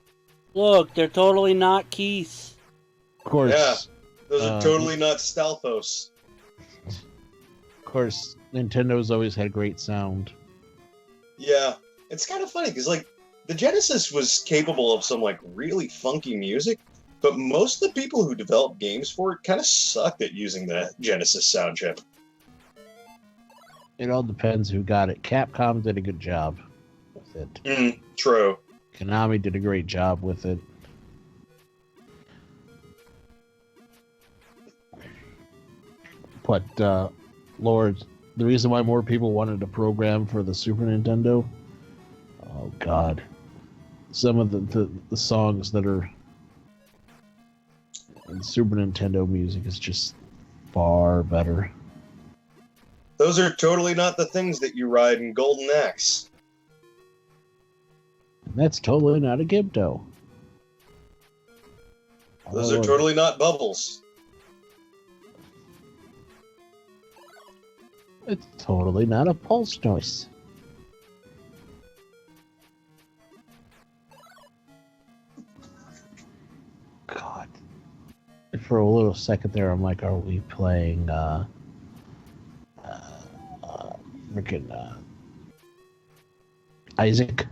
Look, they're totally not keys. Of course. Yeah. Those are totally not Stealthos. Of course, Nintendo's always had great sound. Yeah. It's kind of funny because, like, the Genesis was capable of some, like, really funky music, but most of the people who developed games for it kind of sucked at using the Genesis sound chip. It all depends who got it. Capcom did a good job with it. True. Konami did a great job with it. But, Lord, the reason why more people wanted to program for the Super Nintendo, oh God, some of the songs that are in Super Nintendo music is just far better. Those are totally not the things that you ride in Golden Axe. That's totally not a Gibdo. Those are totally not Bubbles. It's totally not a pulse noise. God. For a little second there, I'm like, are we playing, freaking, Isaac?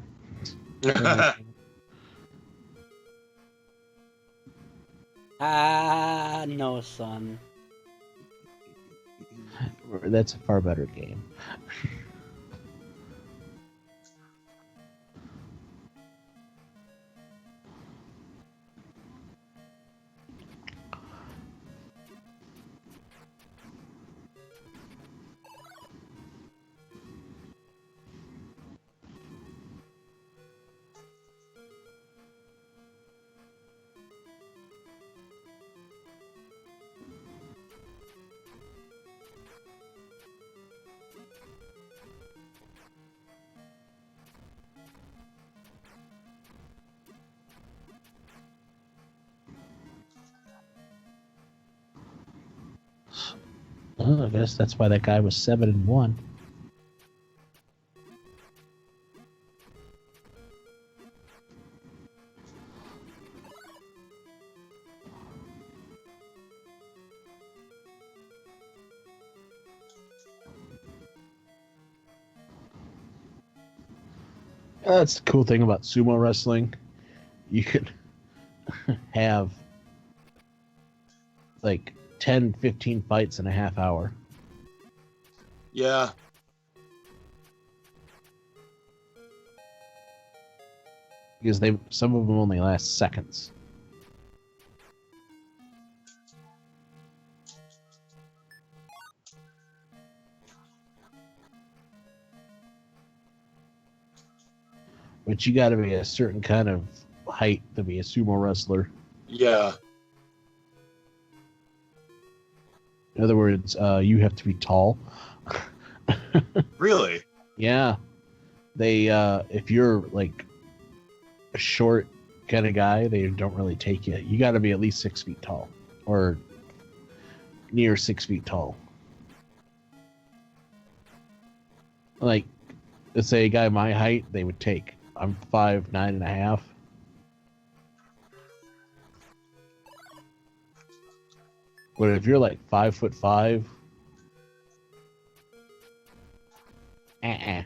No, son. That's a far better game. Well, I guess that's why that guy was 7-1. That's the cool thing about sumo wrestling. You can have like 10, 15 fights in a half hour. Yeah. Because some of them only last seconds. But you got to be a certain kind of height to be a sumo wrestler. Yeah. In other words, you have to be tall. Really? Yeah. They, if you're like a short kind of guy, they don't really take you. You got to be at least 6 feet tall, or near 6 feet tall. Like, let's say a guy my height, they would take. I'm 5'9.5". But if you're like 5'5", and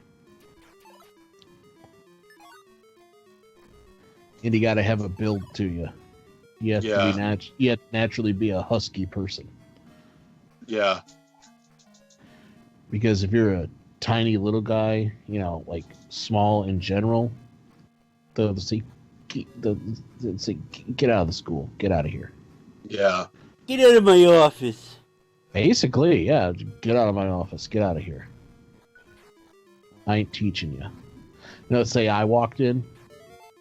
you got to have a build to you. You have to be you have to naturally be a husky person. Yeah. Because if you're a tiny little guy, you know, like small in general, they'll say, get out of the school, get out of here. Yeah. Get out of my office. Basically, yeah, get out of my office, get out of here. I ain't teaching you. You know, say I walked in,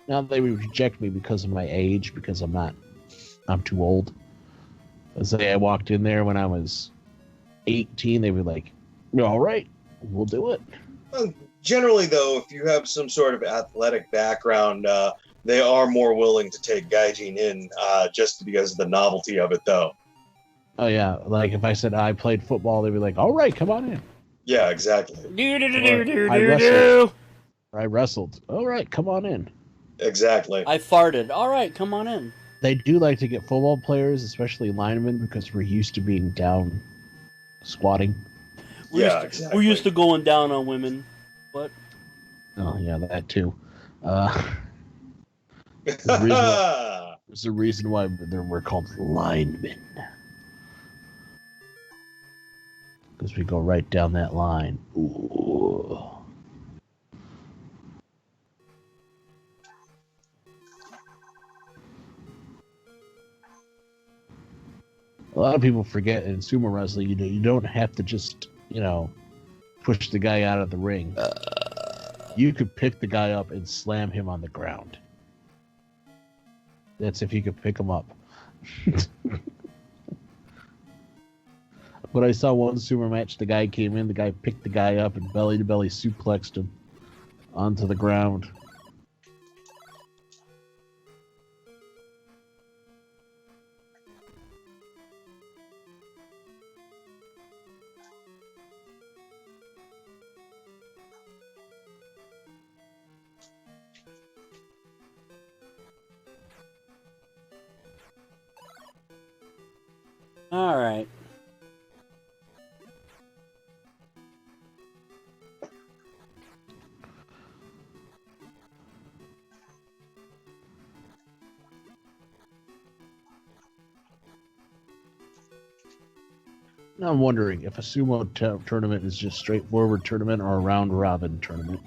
now they would reject me because of my age, because I'm too old. Let's say I walked in there when I was 18, they would be like, all right, we'll do it. Well, generally, though, if you have some sort of athletic background, they are more willing to take gaijin in just because of the novelty of it, though. Oh yeah, like if I said I played football, they'd be like, "All right, come on in." Yeah, exactly. I wrestled. All right, come on in. Exactly. I farted. All right, come on in. They do like to get football players, especially linemen, because we're used to being down squatting. Exactly. We're used to going down on women. What? Oh yeah, that too. There's a reason why we're called linemen. Because we go right down that line. Ooh. A lot of people forget in sumo wrestling, you don't have to just, push the guy out of the ring. You could pick the guy up and slam him on the ground. That's if you could pick him up. When I saw one sumo match, the guy came in, the guy picked the guy up and belly to belly suplexed him onto the ground. All right. Now I'm wondering if a sumo tournament is just straightforward tournament or a round robin tournament.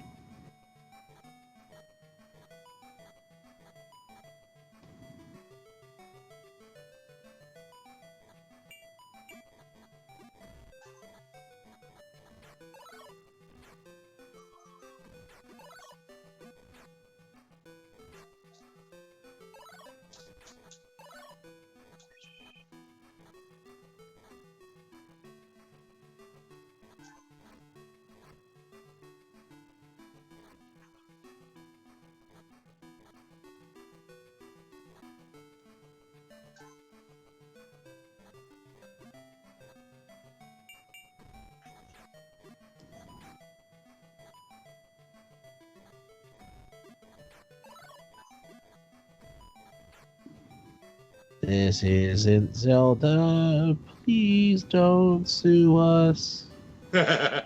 This isn't Zelda. Please don't sue us. This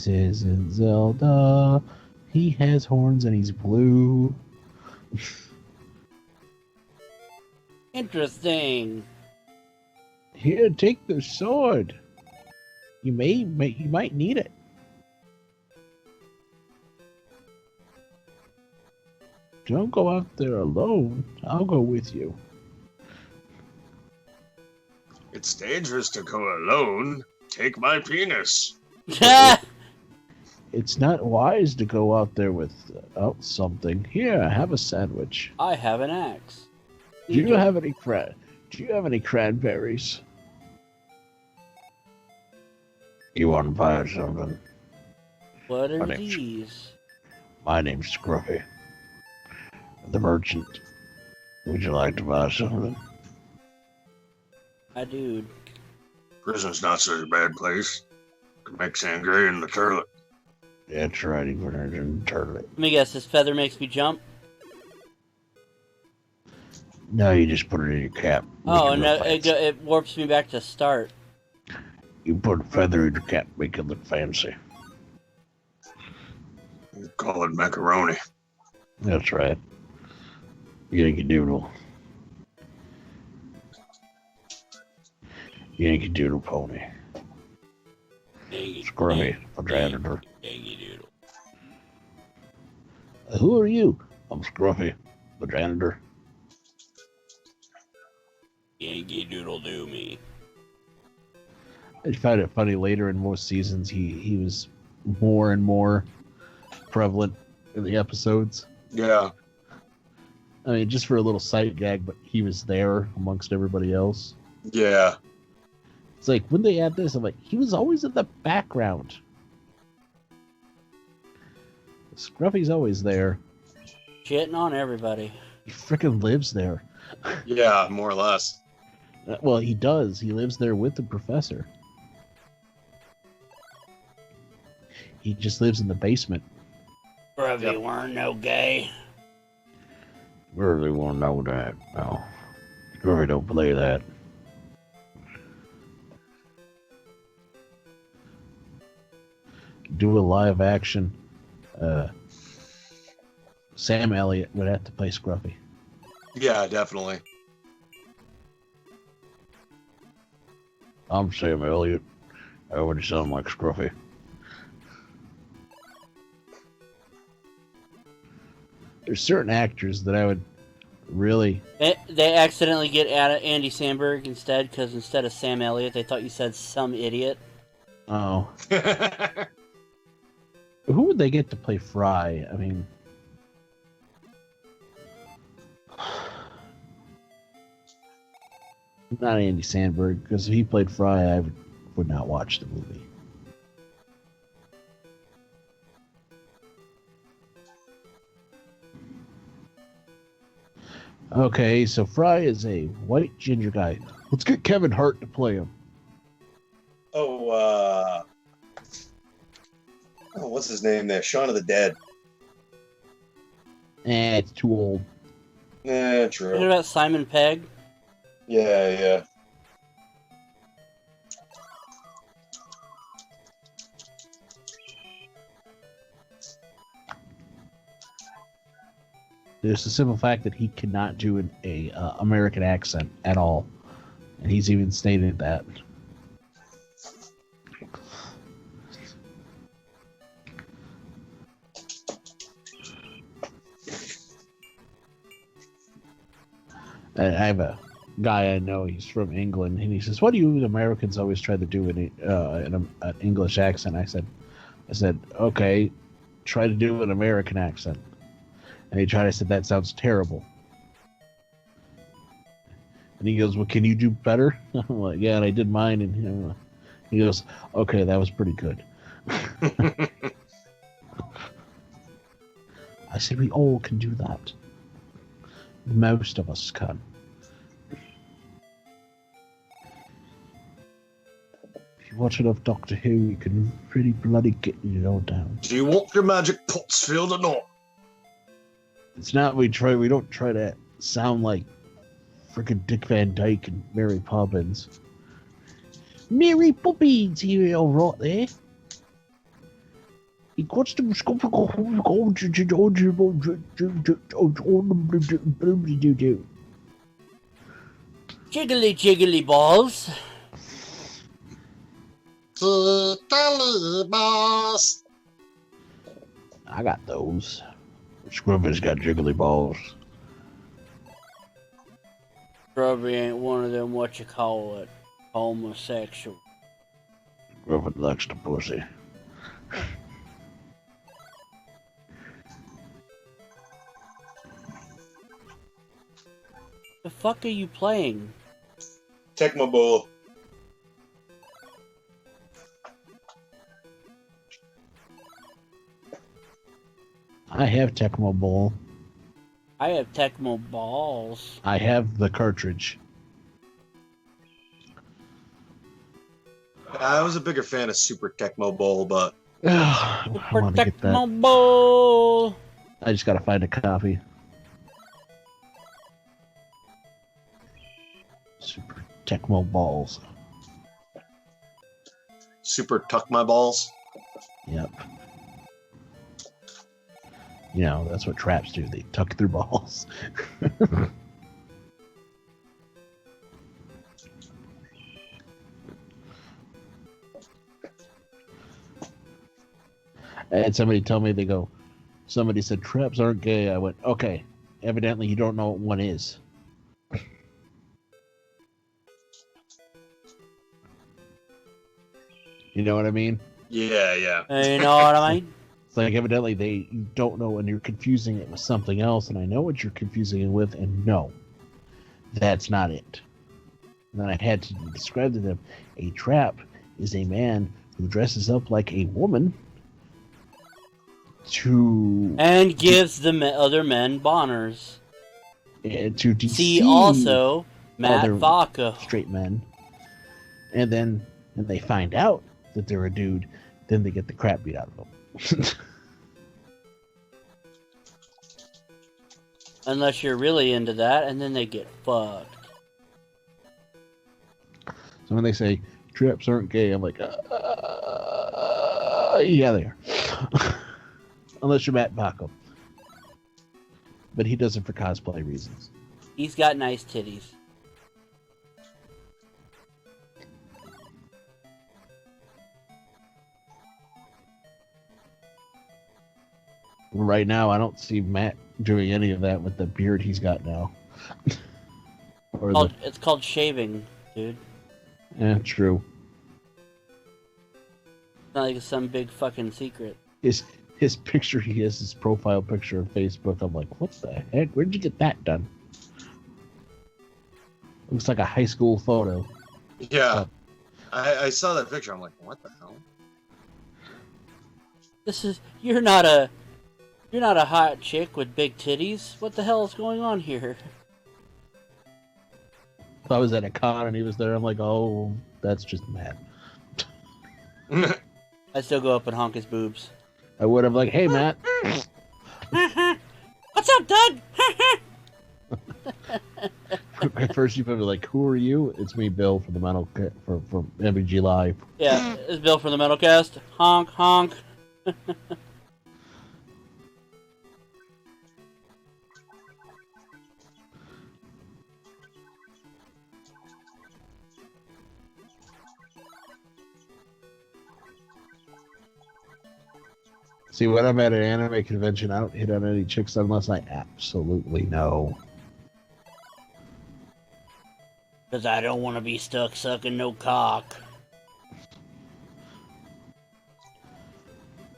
isn't Zelda. He has horns and he's blue. Interesting. Here, take the sword. You might need it. Don't go out there alone. I'll go with you. It's dangerous to go alone. Take my penis. It's not wise to go out there without something. Here, have a sandwich. I have an axe. Do you have any cranberries? You want to buy something? What are these? My name's Scruffy, the merchant. Would you like to buy something? I do. Prison's not such a bad place. Can make sangria in the toilet. That's right, you put it in the toilet. Let me guess, this feather makes me jump? No, you just put it in your cap. Oh, no, it warps me back to start. You put a feather in your cap, make it look fancy. You call it macaroni. That's right. Yankee Doodle. Yankee Doodle pony. Scrummy, a janitor. Yankee Doodle. Who are you? I'm Scruffy, the janitor. Yankee Doodle do me. I find it funny later in most seasons he was more and more prevalent in the episodes. Yeah. I mean, just for a little sight gag, but he was there amongst everybody else. Yeah. It's like, when they add this, I'm like, he was always in the background. Scruffy's always there. Shitting on everybody. He frickin' lives there. Yeah, more or less. Well, he does. He lives there with the professor. He just lives in the basement. Scruffy weren't no gay. Really won't know that. No. Scruffy don't play that. Do a live action. Sam Elliott would have to play Scruffy. Yeah, definitely. I'm Sam Elliott. I already sound like Scruffy. There's certain actors that I would really... They accidentally get Andy Samberg instead, because instead of Sam Elliott, they thought you said some idiot. Oh. Who would they get to play Fry? I mean... Not Andy Samberg, because if he played Fry, I would not watch the movie. Okay, so Fry is a white ginger guy. Let's get Kevin Hart to play him. Oh, what's his name there? Shaun of the Dead. It's too old. Yeah, true. What about Simon Pegg? Yeah. There's the simple fact that he cannot do an American accent at all, and he's even stated that. I have a guy I know. He's from England, and he says, "What do you Americans always try to do in an English accent?" I said, "Okay, try to do an American accent." And he tried. I said, "That sounds terrible." And he goes, "Well, can you do better?" I'm like, "Yeah," and I did mine. And he goes, "Okay, that was pretty good." I said, "We all can do that. Most of us can." If you watch enough Doctor Who, you can really bloody get it all down. Do you want your magic pots filled or not? It's not we don't try to sound like freaking Dick Van Dyke and Mary Poppins. Mary Poppins here, all right there. He got to Jiggly jiggly balls. Jiggly balls. I got those. Scruffy's got jiggly balls. Scruffy ain't one of them, what you call it, homosexual. Scruffy likes the pussy. The fuck are you playing? Tecmo Bowl. I have Tecmo Bowl. I have Tecmo balls. I have the cartridge. I was a bigger fan of Super Tecmo Bowl, but I Super want to get that. Tecmo Bowl. I just gotta find a copy. Super Tecmo balls. Super Tuck My Balls. Yep. You know, that's what traps do. They tuck their balls. And somebody told me, somebody said traps aren't gay. I went, okay, evidently you don't know what one is. You know what I mean? Yeah. You know what I mean? It's like evidently you don't know, and you're confusing it with something else, and I know what you're confusing it with, and no, that's not it. And then I had to describe to them, a trap is a man who dresses up like a woman and gives the other men boners. To deceive. See also Matt Vaca. straight men, and then they find out that they're a dude, then they get the crap beat out of them. Unless you're really into that, and then they get fucked. So when they say trips aren't gay, I'm like, yeah, they are. Unless you're Matt Vaca. But he does it for cosplay reasons. He's got nice titties. Right now, I don't see Matt doing any of that with the beard he's got now. It's called shaving, dude. Yeah, true. It's not like it's some big fucking secret. His picture, he has his profile picture of Facebook. I'm like, what the heck? Where'd you get that done? Looks like a high school photo. Yeah. I saw that picture. I'm like, what the hell? You're not a hot chick with big titties. What the hell is going on here? If I was at a con and he was there, I'm like, oh, that's just Matt. I still go up and honk his boobs. I would have like, hey, Matt. What's up, Doug? At first, you'd be like, who are you? It's me, Bill, from the from MVGLive. Yeah, it's Bill from the Metalcast. Honk, honk. See, when I'm at an anime convention, I don't hit on any chicks unless I absolutely know. Because I don't want to be stuck sucking no cock.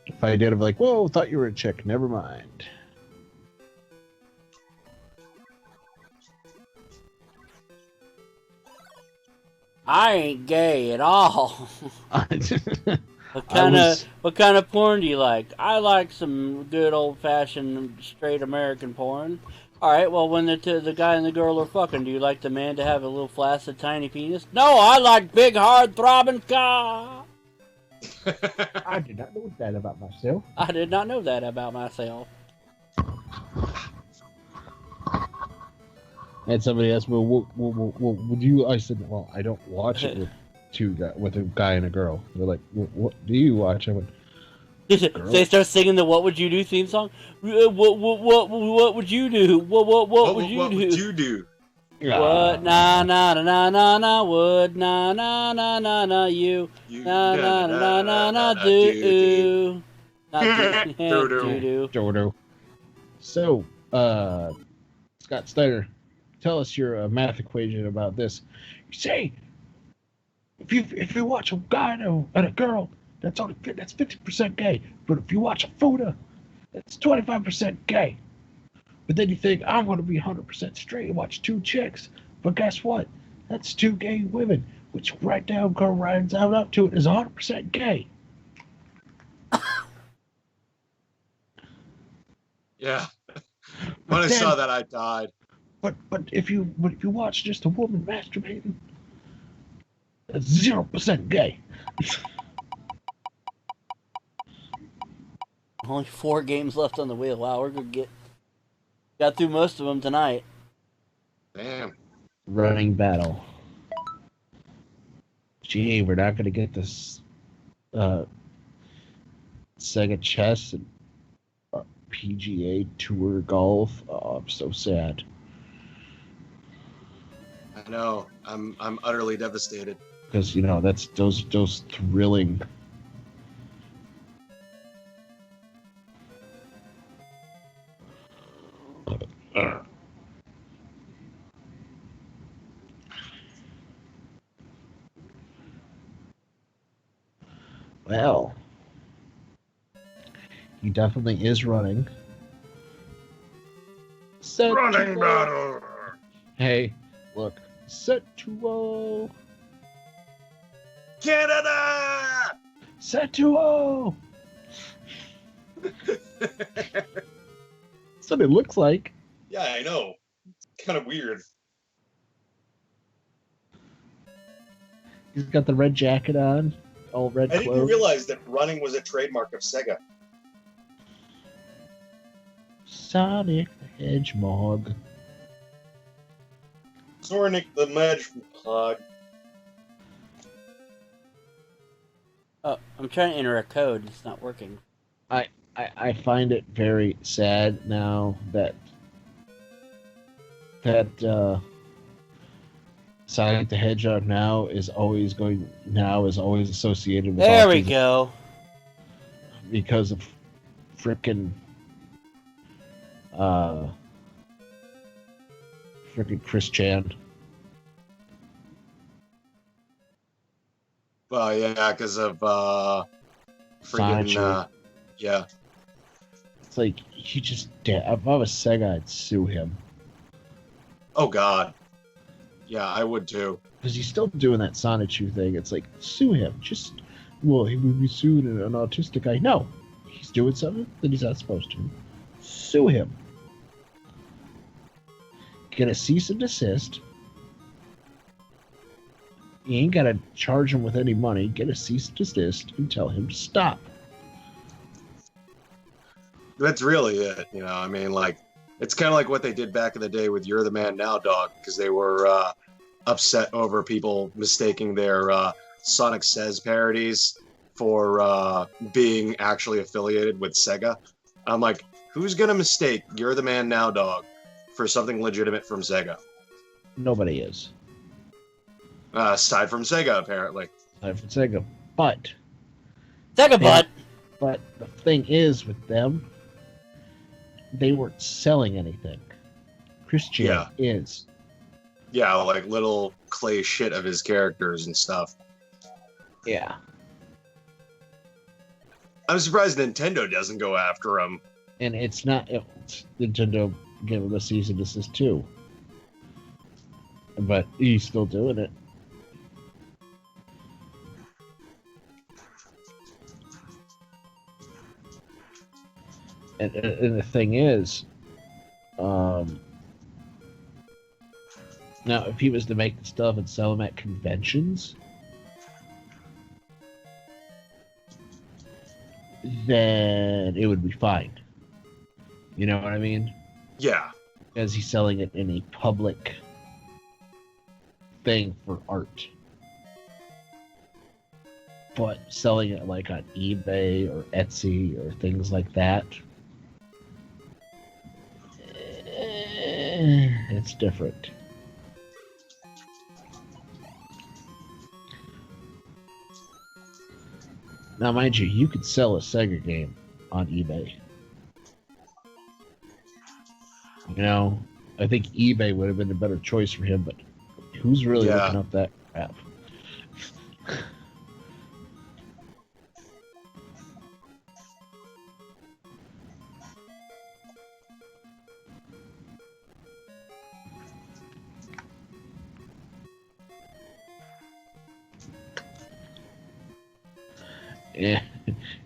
If I did, I'd be like, whoa, thought you were a chick. Never mind. I ain't gay at all. What kind of porn do you like? I like some good old-fashioned straight American porn. All right, well, when the guy and the girl are fucking, do you like the man to have a little flaccid, tiny penis? No, I like big, hard, throbbing cock. I did not know that about myself. I did not know that about myself. And somebody asked me, well, would you? I said, well, I don't watch it with a guy and a girl. They're like, what do you watch? I went, they start singing the "What Would You Do" theme song. What would you do? What would you do? What na na na na na na would na na na na na you na na na na na do do. So, Scott Steiner, tell us your math equation about this. You say, if you watch a guy and a girl, that's 50% gay. But if you watch a Fuda, that's 25% gay. But then you think, I'm going to be 100% straight and watch two chicks. But guess what? That's two gay women, which right down rounds out up to it is 100% gay. Yeah. When I saw that, I died. But if you watch just a woman masturbating, that's 0% gay. Only 4 games left on the wheel. Wow, we're gonna got through most of them tonight. Damn. Running battle. Gee, we're not gonna get this Sega Chess and PGA Tour Golf. Oh, I'm so sad. I know. I'm utterly devastated. Because that's those thrilling. Well, he definitely is running. Running battle. Hey, look. Set to 0. Canada! Set to 0. That's what it looks like. Yeah, I know. It's kind of weird. He's got the red jacket on, all red I clothes. didn't realize that running was a trademark of Sega. Sonic the Hedgehog. Sonic the Hedgehog. Oh, I'm trying to enter a code. It's not working. I find it very sad now that Sonic the Hedgehog now is always associated with There we autism go. because of frickin' Chris Chan. Well, yeah, because of Sancho. yeah. It's like he just if I was Sega, I'd sue him Oh God. Yeah, I would too. because he's still doing that Sonichu thing. It's like sue him. Just he would be sued an autistic guy. No, he's doing something that he's not supposed to. Sue him. Get a cease and desist. You ain't gotta charge him with any money. Get a cease and desist and tell him to stop. That's really it. You know, I mean, like, it's kind of like what they did back in the day with You're the Man Now, Dog, because they were upset over people mistaking their Sonic Says parodies for being actually affiliated with Sega. I'm like, who's going to mistake You're the Man Now, Dog for something legitimate from Sega? Nobody is. Aside from Sega, apparently. Aside from Sega. But Sega butt. But the thing is with them, they weren't selling anything. Christian is. Yeah, like little clay shit of his characters and stuff. Yeah. I'm surprised Nintendo doesn't go after him. And it's not... Nintendo gave him a cease and desist too. But he's still doing it. And the thing is, now if he was to make the stuff and sell them at conventions, then it would be fine. You know what I mean? Yeah. Because he's selling it in a public thing for art. But selling it like on eBay or Etsy or things like that, it's different. Now, mind you, you could sell a Sega game on eBay. You know, I think eBay would have been a better choice for him, but who's really looking up that crap?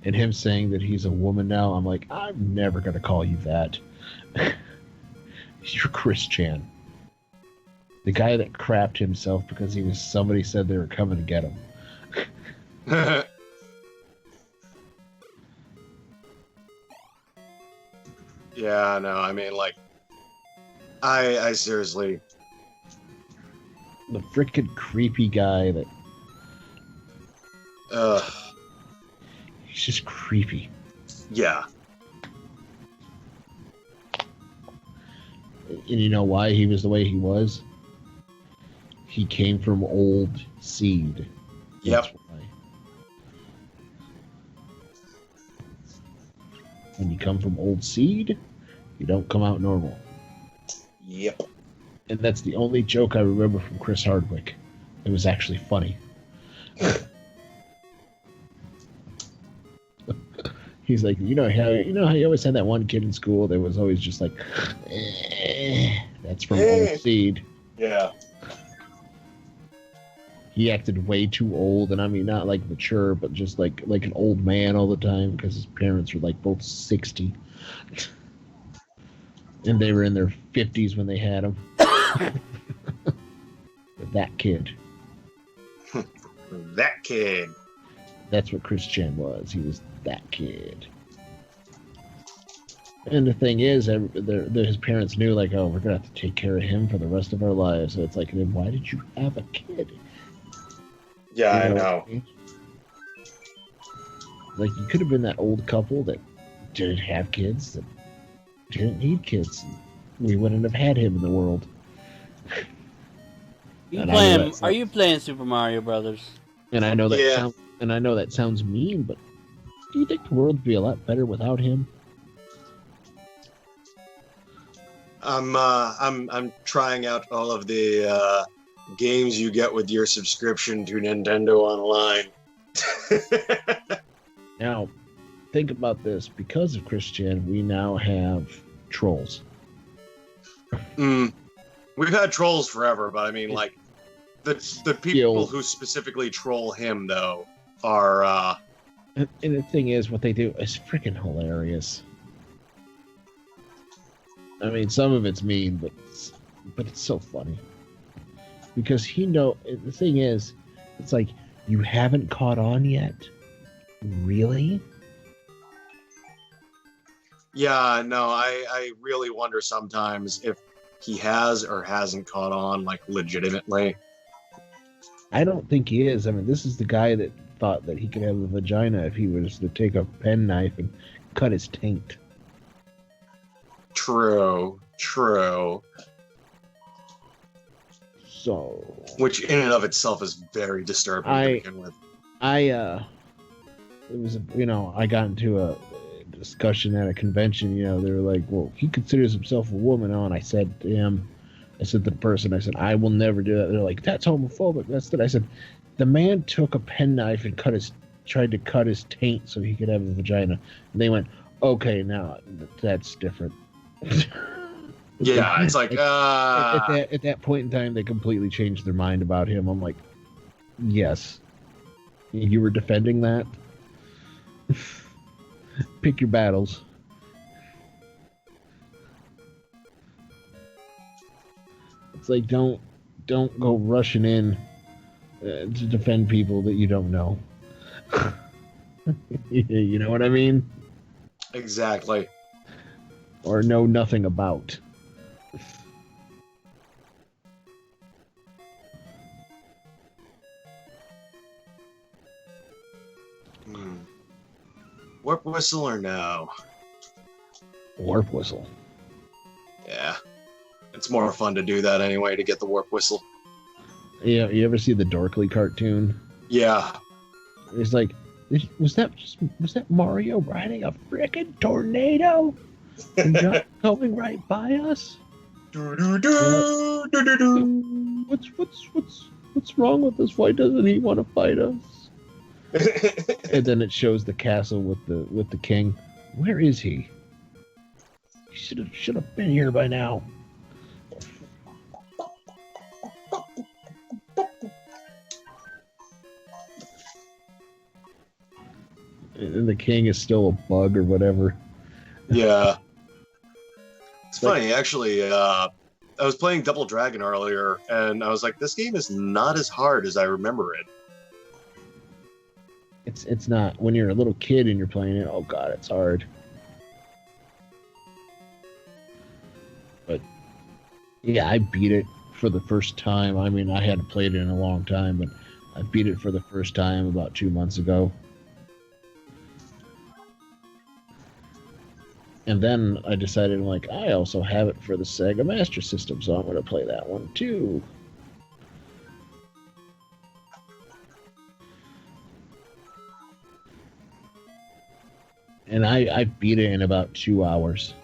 And him saying that he's a woman now, I'm like, I'm never going to call you that. You're Chris Chan. The guy that crapped himself because somebody said they were coming to get him. Yeah, no, I mean, like, I seriously... The frickin' creepy guy that... He's just creepy. Yeah. And you know why he was the way he was? He came from old seed. Yep. That's why. When you come from old seed, you don't come out normal. Yep. And that's the only joke I remember from Chris Hardwick. It was actually funny. He's like, you know how you always had that one kid in school that was always just like, that's from old seed. Yeah. He acted way too old, and I mean not like mature, but just like an old man all the time because his parents were like both 60, and they were in their 50s when they had him. That kid. that kid. That's what Christian was. He was that kid. And the thing is, his parents knew, like, oh, we're going to have to take care of him for the rest of our lives. So it's like, then why did you have a kid? Yeah, I know. Like, you could have been that old couple that didn't have kids, that didn't need kids. We wouldn't have had him in the world. Are you playing Super Mario Brothers? And I know that sounds mean, but do you think the world would be a lot better without him? I'm trying out all of the games you get with your subscription to Nintendo Online. Now, think about this. Because of Christian, we now have trolls. We've had trolls forever, but I mean, like, the people who specifically troll him, though, are... And the thing is, what they do is freaking hilarious. I mean, some of it's mean, but it's so funny. Because the thing is, it's like, you haven't caught on yet? Really? Yeah, no, I really wonder sometimes if he has or hasn't caught on, like, legitimately. I don't think he is. I mean, this is the guy that thought that he could have a vagina if he was to take a penknife and cut his taint. True. So... Which in and of itself is very disturbing to begin with. I got into a discussion at a convention, they were like, well, he considers himself a woman. And I said to the person, I will never do that. They're like, that's homophobic. That's that. I said, the man took a penknife and tried to cut his taint so he could have a vagina. And they went, okay, now that's different. Yeah, it's like, at that point in time, they completely changed their mind about him. I'm like, yes. You were defending that? Pick your battles. It's like, don't go rushing in to defend people that you don't know. You know what I mean? Exactly. Or know nothing about. Warp whistle or no? Warp whistle. Yeah. It's more fun to do that anyway, to get the warp whistle. Yeah, you ever see the Dorkly cartoon? Yeah. It's like, was that Mario riding a frickin' tornado? And just going right by us? What's wrong with us? Why doesn't he want to fight us? And then it shows the castle with the king. Where is he? He should have been here by now. And the king is still a bug or whatever. Yeah. It's funny, actually. I was playing Double Dragon earlier, and I was like, this game is not as hard as I remember it. It's not. When you're a little kid and you're playing it, oh god, it's hard. But yeah, I beat it for the first time. I mean, I hadn't played it in a long time, but I beat it for the first time about 2 months ago. And then I decided, like, I also have it for the Sega Master System, so I'm going to play that one too. And I beat it in about 2 hours.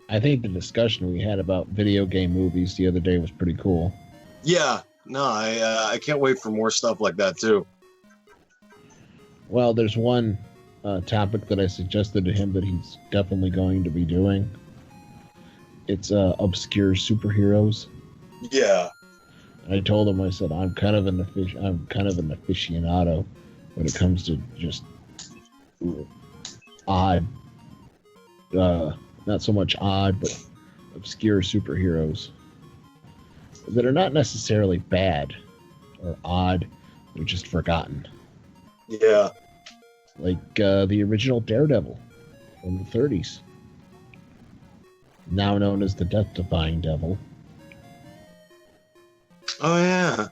I think the discussion we had about video game movies the other day was pretty cool. Yeah, no, I can't wait for more stuff like that too. Well, there's one topic that I suggested to him that he's definitely going to be doing. It's obscure superheroes. Yeah. I told him, I said, I'm kind of an aficionado when it comes to just odd, not so much odd, but obscure superheroes that are not necessarily bad or odd, they're just forgotten. Yeah. Like the original Daredevil from the 30s, now known as the Death-Defying Devil. Oh, yeah.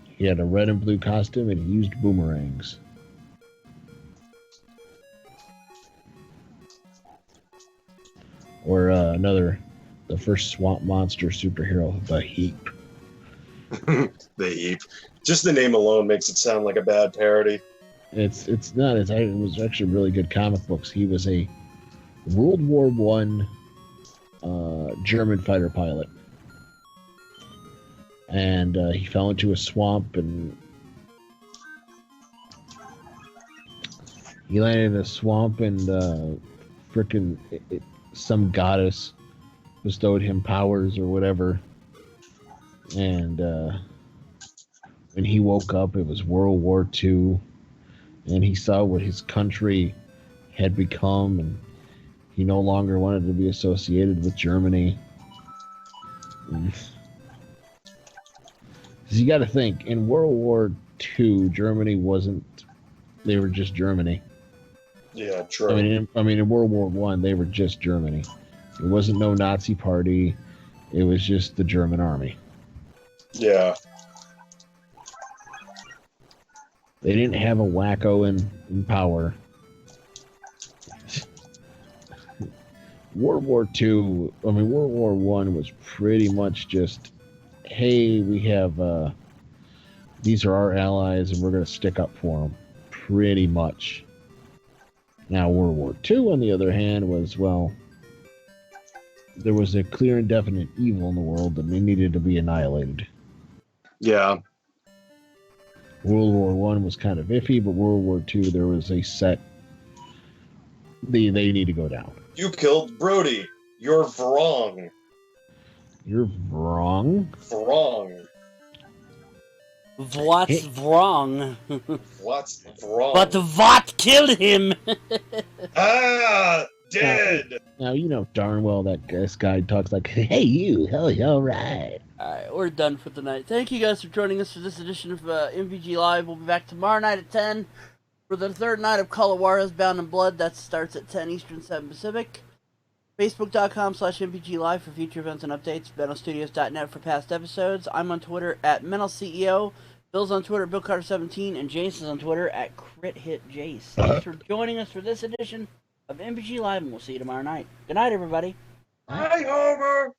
He had a red and blue costume and he used boomerangs. Or the first swamp monster superhero, the Heap. The Heap. Just the name alone makes it sound like a bad parody. It's not. It was actually really good comic books. He was a World War I German fighter pilot. And he fell into a swamp and he landed in a swamp and some goddess bestowed him powers or whatever. And when he woke up, it was World War II. And he saw what his country had become, and he no longer wanted to be associated with Germany. You got to think, in World War II, Germany wasn't. They were just Germany. Yeah, true. I mean, in World War I, they were just Germany. There wasn't no Nazi party. It was just the German army. Yeah. They didn't have a wacko in power. World War II, World War I was pretty much just, hey, we have, these are our allies and we're going to stick up for them. Pretty much. Now, World War II, on the other hand, was, well, there was a clear and definite evil in the world and they needed to be annihilated. Yeah. World War I was kind of iffy, but World War II, there was a set. They need to go down. You killed Brody. You're wrong. You're wrong? Wrong. What's wrong? What's wrong? But what killed him? Dead. Now, you know darn well that this guy talks like, hey, you, hell, you all right. Alright, we're done for the night. Thank you guys for joining us for this edition of MVGLive. We'll be back tomorrow night at 10 for the third night of Kalawara's Bound in Blood. That starts at 10 Eastern, 7 Pacific. Facebook.com/MVGLive for future events and updates. BennoStudios.net for past episodes. I'm on Twitter at MentalCEO. Bill's on Twitter at BillCarter17. And Jason's on Twitter at CritHitJace. Thanks for joining us for this edition of MVGLive, and we'll see you tomorrow night. Good night, everybody. Hi, Homer.